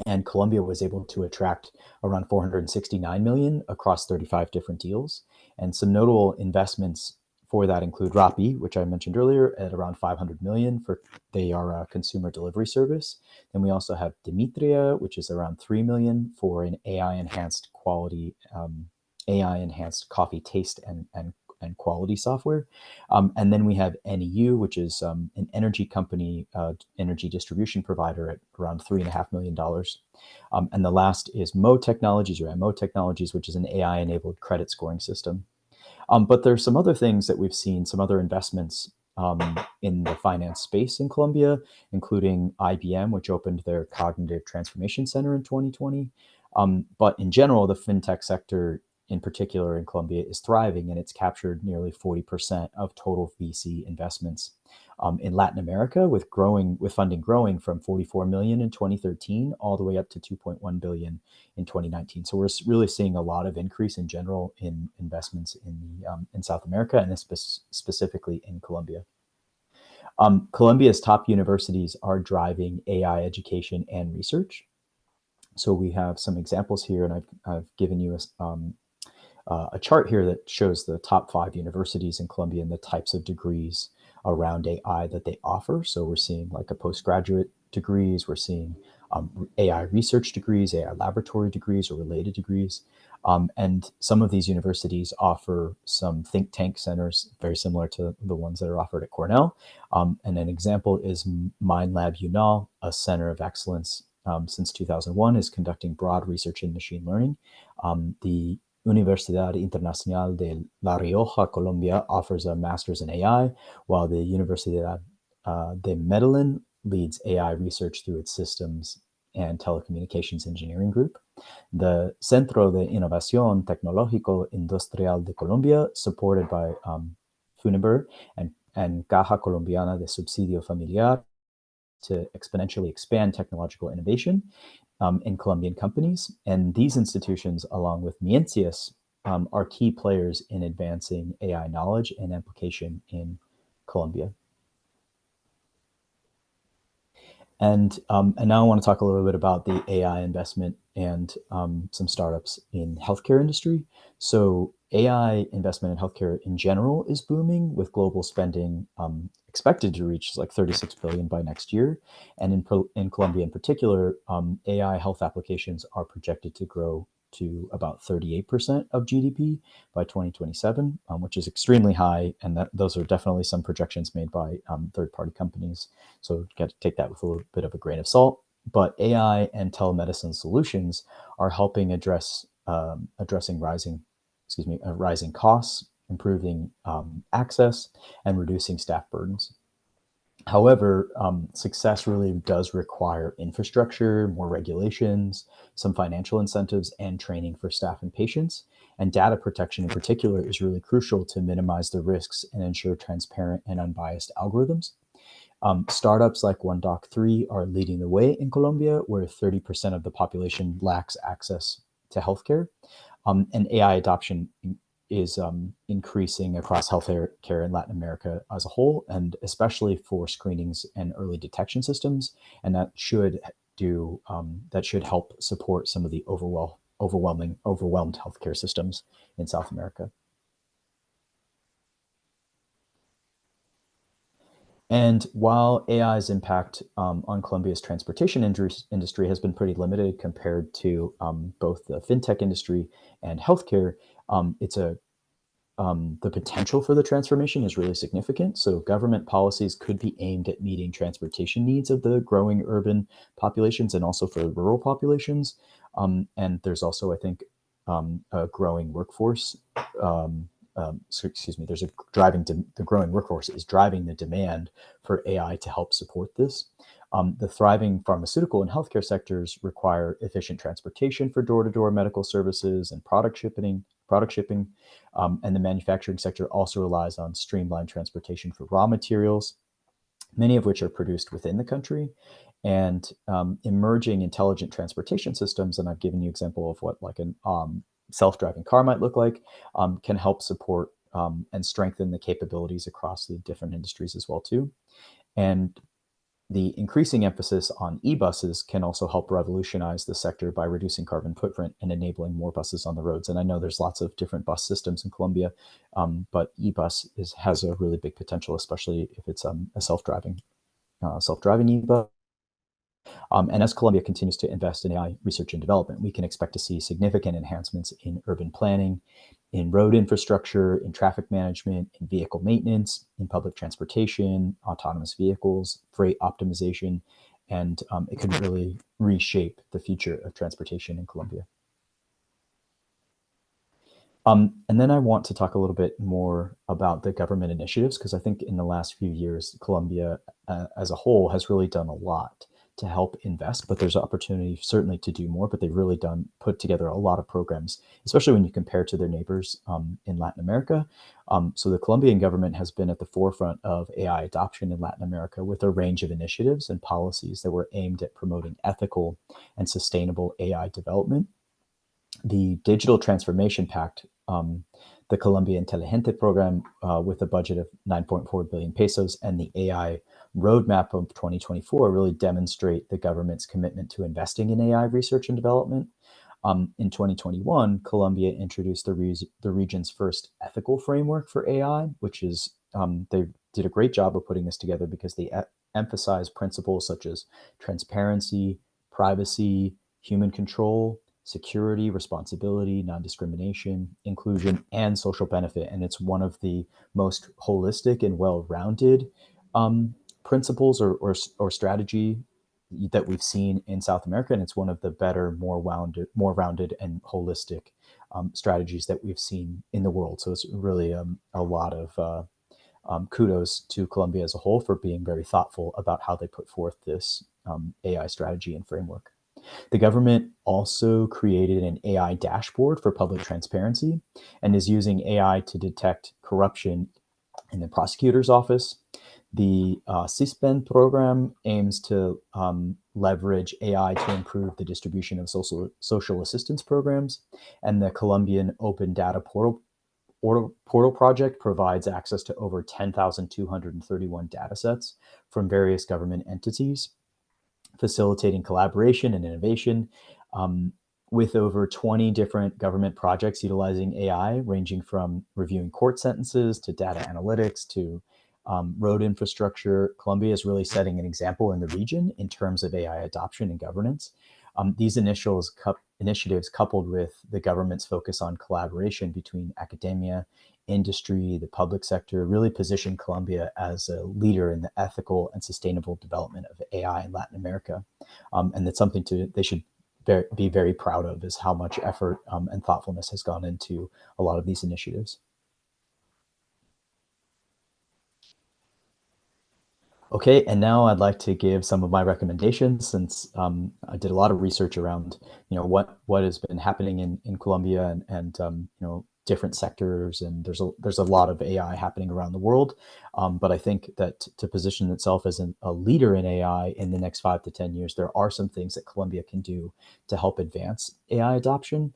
And Colombia was able to attract around 469 million across 35 different deals. And some notable investments for that include Rappi, which I mentioned earlier, at around 500 million. They are a consumer delivery service. Then we also have Dimitria, which is around 3 million for an AI-enhanced coffee taste and quality software. And then we have NEU, which is an energy company, energy distribution provider, at around $3.5 million. And the last is MO Technologies, which is an AI-enabled credit scoring system. But there's some other things that we've seen, some other investments in the finance space in Colombia, including IBM, which opened their Cognitive Transformation Center in 2020. But in general, the fintech sector in particular in Colombia is thriving, and it's captured nearly 40% of total VC investments in Latin America, with funding growing from 44 million in 2013 all the way up to 2.1 billion in 2019. So we're really seeing a lot of increase in general in investments in South America, and specifically in Colombia. Colombia's top universities are driving AI education and research. So we have some examples here, and I've given you a chart here that shows the top 5 universities in Colombia and the types of degrees around AI that they offer. So we're seeing like a postgraduate degrees, we're seeing AI research degrees, AI laboratory degrees, or related degrees. And some of these universities offer some think tank centers, very similar to the ones that are offered at Cornell. And an example is MindLab UNAL, a center of excellence since 2001, is conducting broad research in machine learning. The Universidad Internacional de La Rioja, Colombia, offers a master's in AI, while the Universidad de Medellin leads AI research through its systems and telecommunications engineering group. The Centro de Innovación Tecnológico Industrial de Colombia, supported by FUNIBER and Caja Colombiana de Subsidio Familiar, to exponentially expand technological innovation in Colombian companies. And these institutions, along with Miencias, are key players in advancing AI knowledge and application in Colombia. And now I want to talk a little bit about the AI investment and some startups in healthcare industry. So AI investment in healthcare in general is booming, with global spending expected to reach like 36 billion by next year. And in Colombia in particular, AI health applications are projected to grow to about 38% of GDP by 2027, which is extremely high. And those are definitely some projections made by third-party companies. So got to take that with a little bit of a grain of salt. But AI and telemedicine solutions are helping addressing rising costs, improving access, and reducing staff burdens. However, success really does require infrastructure, more regulations, some financial incentives, and training for staff and patients. And data protection in particular is really crucial to minimize the risks and ensure transparent and unbiased algorithms. Startups like OneDoc3 are leading the way in Colombia, where 30% of the population lacks access to healthcare. And AI adoption is increasing across healthcare in Latin America as a whole, and especially for screenings and early detection systems. And that should help support some of the overwhelmed healthcare systems in South America. And while AI's impact on Colombia's transportation industry has been pretty limited compared to both the fintech industry and healthcare, the potential for the transformation is really significant. So government policies could be aimed at meeting transportation needs of the growing urban populations and also for rural populations. And there's also, I think, a growing workforce. The growing workforce is driving the demand for AI to help support this. The thriving pharmaceutical and healthcare sectors require efficient transportation for door-to-door medical services and product shipping. And the manufacturing sector also relies on streamlined transportation for raw materials, many of which are produced within the country. And emerging intelligent transportation systems, and I've given you an example of what like an self-driving car might look like, can help support and strengthen the capabilities across the different industries as well too. And the increasing emphasis on e-buses can also help revolutionize the sector by reducing carbon footprint and enabling more buses on the roads. And I know there's lots of different bus systems in Colombia, but e-bus has a really big potential, especially if it's a self-driving e-bus. And as Colombia continues to invest in AI research and development, we can expect to see significant enhancements in urban planning, in road infrastructure, in traffic management, in vehicle maintenance, in public transportation, autonomous vehicles, freight optimization, and it could really reshape the future of transportation in Colombia. And then I want to talk a little bit more about the government initiatives, because I think in the last few years, Colombia as a whole has really done a lot to help invest, but there's opportunity certainly to do more. But they've really put together a lot of programs, especially when you compare to their neighbors in Latin America. So the Colombian government has been at the forefront of AI adoption in Latin America with a range of initiatives and policies that were aimed at promoting ethical and sustainable AI development. The Digital Transformation Pact, the Colombia Inteligente program with a budget of 9.4 billion pesos, and the AI roadmap of 2024 really demonstrate the government's commitment to investing in AI research and development. In 2021, Colombia introduced the region's first ethical framework for AI, which is, they did a great job of putting this together because they emphasize principles such as transparency, privacy, human control, security, responsibility, non-discrimination, inclusion, and social benefit. And it's one of the most holistic and well-rounded principles or strategy that we've seen in South America. And it's one of the better, more rounded and holistic strategies that we've seen in the world. So it's really a lot of kudos to Colombia as a whole for being very thoughtful about how they put forth this AI strategy and framework. The government also created an AI dashboard for public transparency and is using AI to detect corruption in the prosecutor's office. The CISPEN program aims to leverage AI to improve the distribution of social assistance programs, and the Colombian Open Data Portal project provides access to over 10,231 data sets from various government entities, facilitating collaboration and innovation with over 20 different government projects utilizing AI, ranging from reviewing court sentences to data analytics to road infrastructure. Colombia is really setting an example in the region in terms of AI adoption and governance. These initiatives, coupled with the government's focus on collaboration between academia, industry, the public sector, really position Colombia as a leader in the ethical and sustainable development of AI in Latin America. And that's something they should be very proud of, is how much effort and thoughtfulness has gone into a lot of these initiatives. Okay, and now I'd like to give some of my recommendations, since I did a lot of research around, what has been happening in Colombia and different sectors, and there's a lot of AI happening around the world. But I think that to position itself as a leader in AI in the next 5 to 10 years, there are some things that Colombia can do to help advance AI adoption.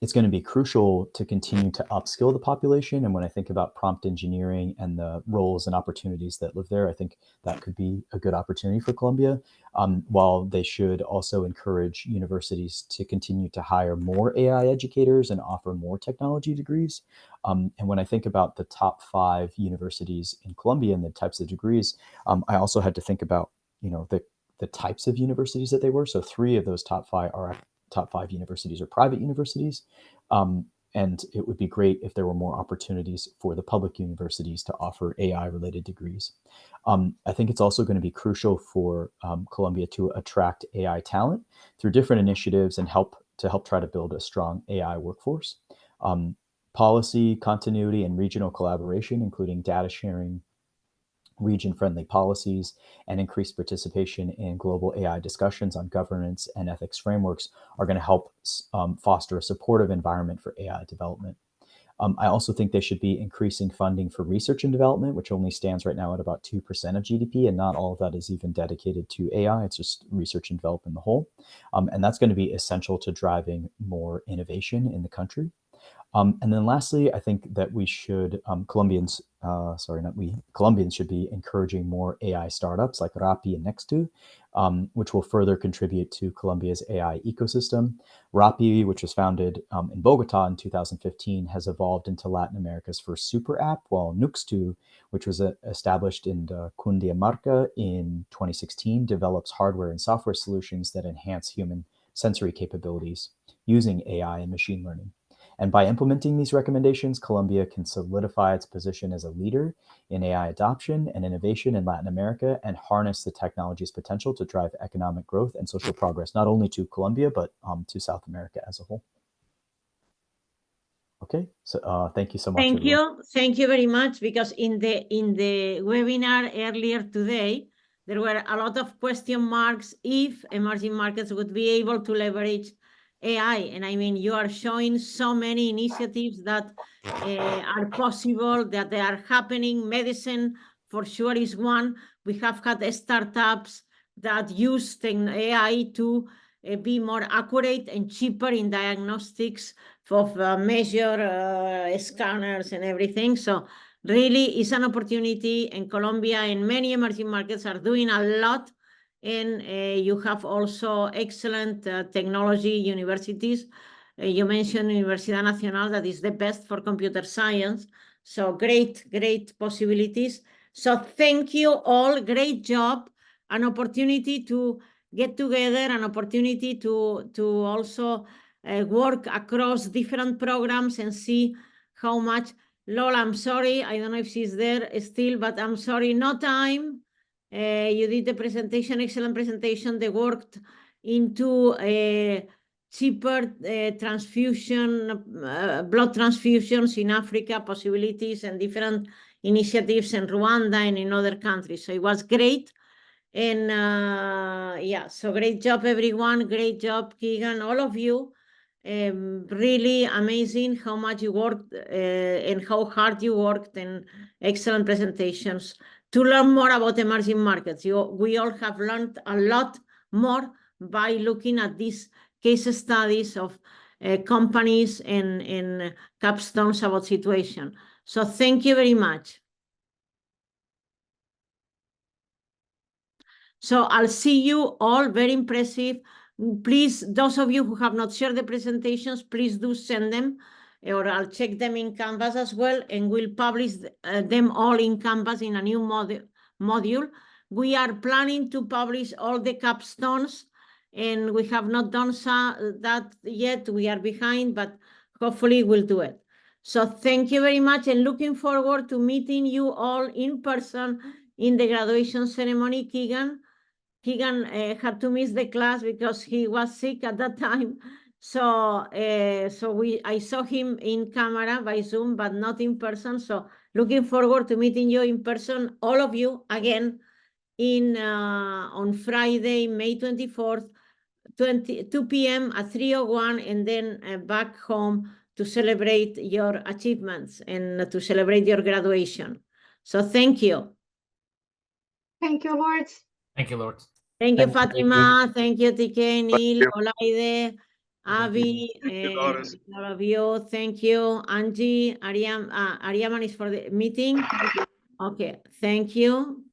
It's going to be crucial to continue to upskill the population. And when I think about prompt engineering and the roles and opportunities that live there, I think that could be a good opportunity for Colombia, while they should also encourage universities to continue to hire more AI educators and offer more technology degrees. And when I think about the top 5 universities in Colombia and the types of degrees, I also had to think about, the types of universities that they were. So 3 of those top 5 universities are private universities. And it would be great if there were more opportunities for the public universities to offer AI-related degrees. I think it's also going to be crucial for Colombia to attract AI talent through different initiatives and help try to build a strong AI workforce. Policy continuity and regional collaboration, including data sharing, region-friendly policies, and increased participation in global AI discussions on governance and ethics frameworks are going to help foster a supportive environment for AI development. I also think they should be increasing funding for research and development, which only stands right now at about 2% of GDP, and not all of that is even dedicated to AI. It's just research and development in the whole. And that's going to be essential to driving more innovation in the country. And then lastly, I think that we should, Colombians should be encouraging more AI startups like Rappi and Nextu, which will further contribute to Colombia's AI ecosystem. Rappi, which was founded in Bogota in 2015, has evolved into Latin America's first super app, while Nextu, which was established in Cundinamarca in 2016, develops hardware and software solutions that enhance human sensory capabilities using AI and machine learning. And by implementing these recommendations, Colombia can solidify its position as a leader in AI adoption and innovation in Latin America, and harness the technology's potential to drive economic growth and social progress, not only to Colombia, but to South America as a whole. Okay, so thank you so much. Thank you very much, because in the webinar earlier today, there were a lot of question marks if emerging markets would be able to leverage AI. And I mean, you are showing so many initiatives that are possible, that they are happening. Medicine, for sure, is one. We have had startups that use AI to be more accurate and cheaper in diagnostics of measure scanners and everything. So really is an opportunity, and Colombia and many emerging markets are doing a lot. And you have also excellent technology universities. You mentioned Universidad Nacional, that is the best for computer science. So great possibilities. So thank you all, great job, an opportunity to get together, an opportunity to also work across different programs and see how much. Lola, I'm sorry, I don't know if she's there still, but I'm sorry, no time. You did the presentation, excellent presentation. They worked into cheaper transfusion, blood transfusions in Africa, possibilities and different initiatives in Rwanda and in other countries. So it was great. And yeah, so great job, everyone. Great job, Keegan, all of you. Really amazing how much you worked and how hard you worked, and excellent presentations. To learn more about emerging markets, we all have learned a lot more by looking at these case studies of companies and capstones about situation. So thank you very much. So I'll see you all, very impressive. Please, those of you who have not shared the presentations, please do send them, or I'll check them in Canvas as well, and we'll publish them all in Canvas in a new module. We are planning to publish all the capstones, and we have not done that yet. We are behind, but hopefully we'll do it. So thank you very much, and looking forward to meeting you all in person in the graduation ceremony. Keegan had to miss the class because he was sick at that time. So I saw him in camera by Zoom, but not in person. So looking forward to meeting you in person, all of you, again, on Friday, May 24th, 2 p.m. at 3:01, and then back home to celebrate your achievements and to celebrate your graduation. So thank you. Thank you, Lord. Thank you, Lord. Thank you, Fatima. Thank you, TK, Neil, Olaide, Avi, all of you. Thank you, Angie. Ariaman is for the meeting. Okay, thank you.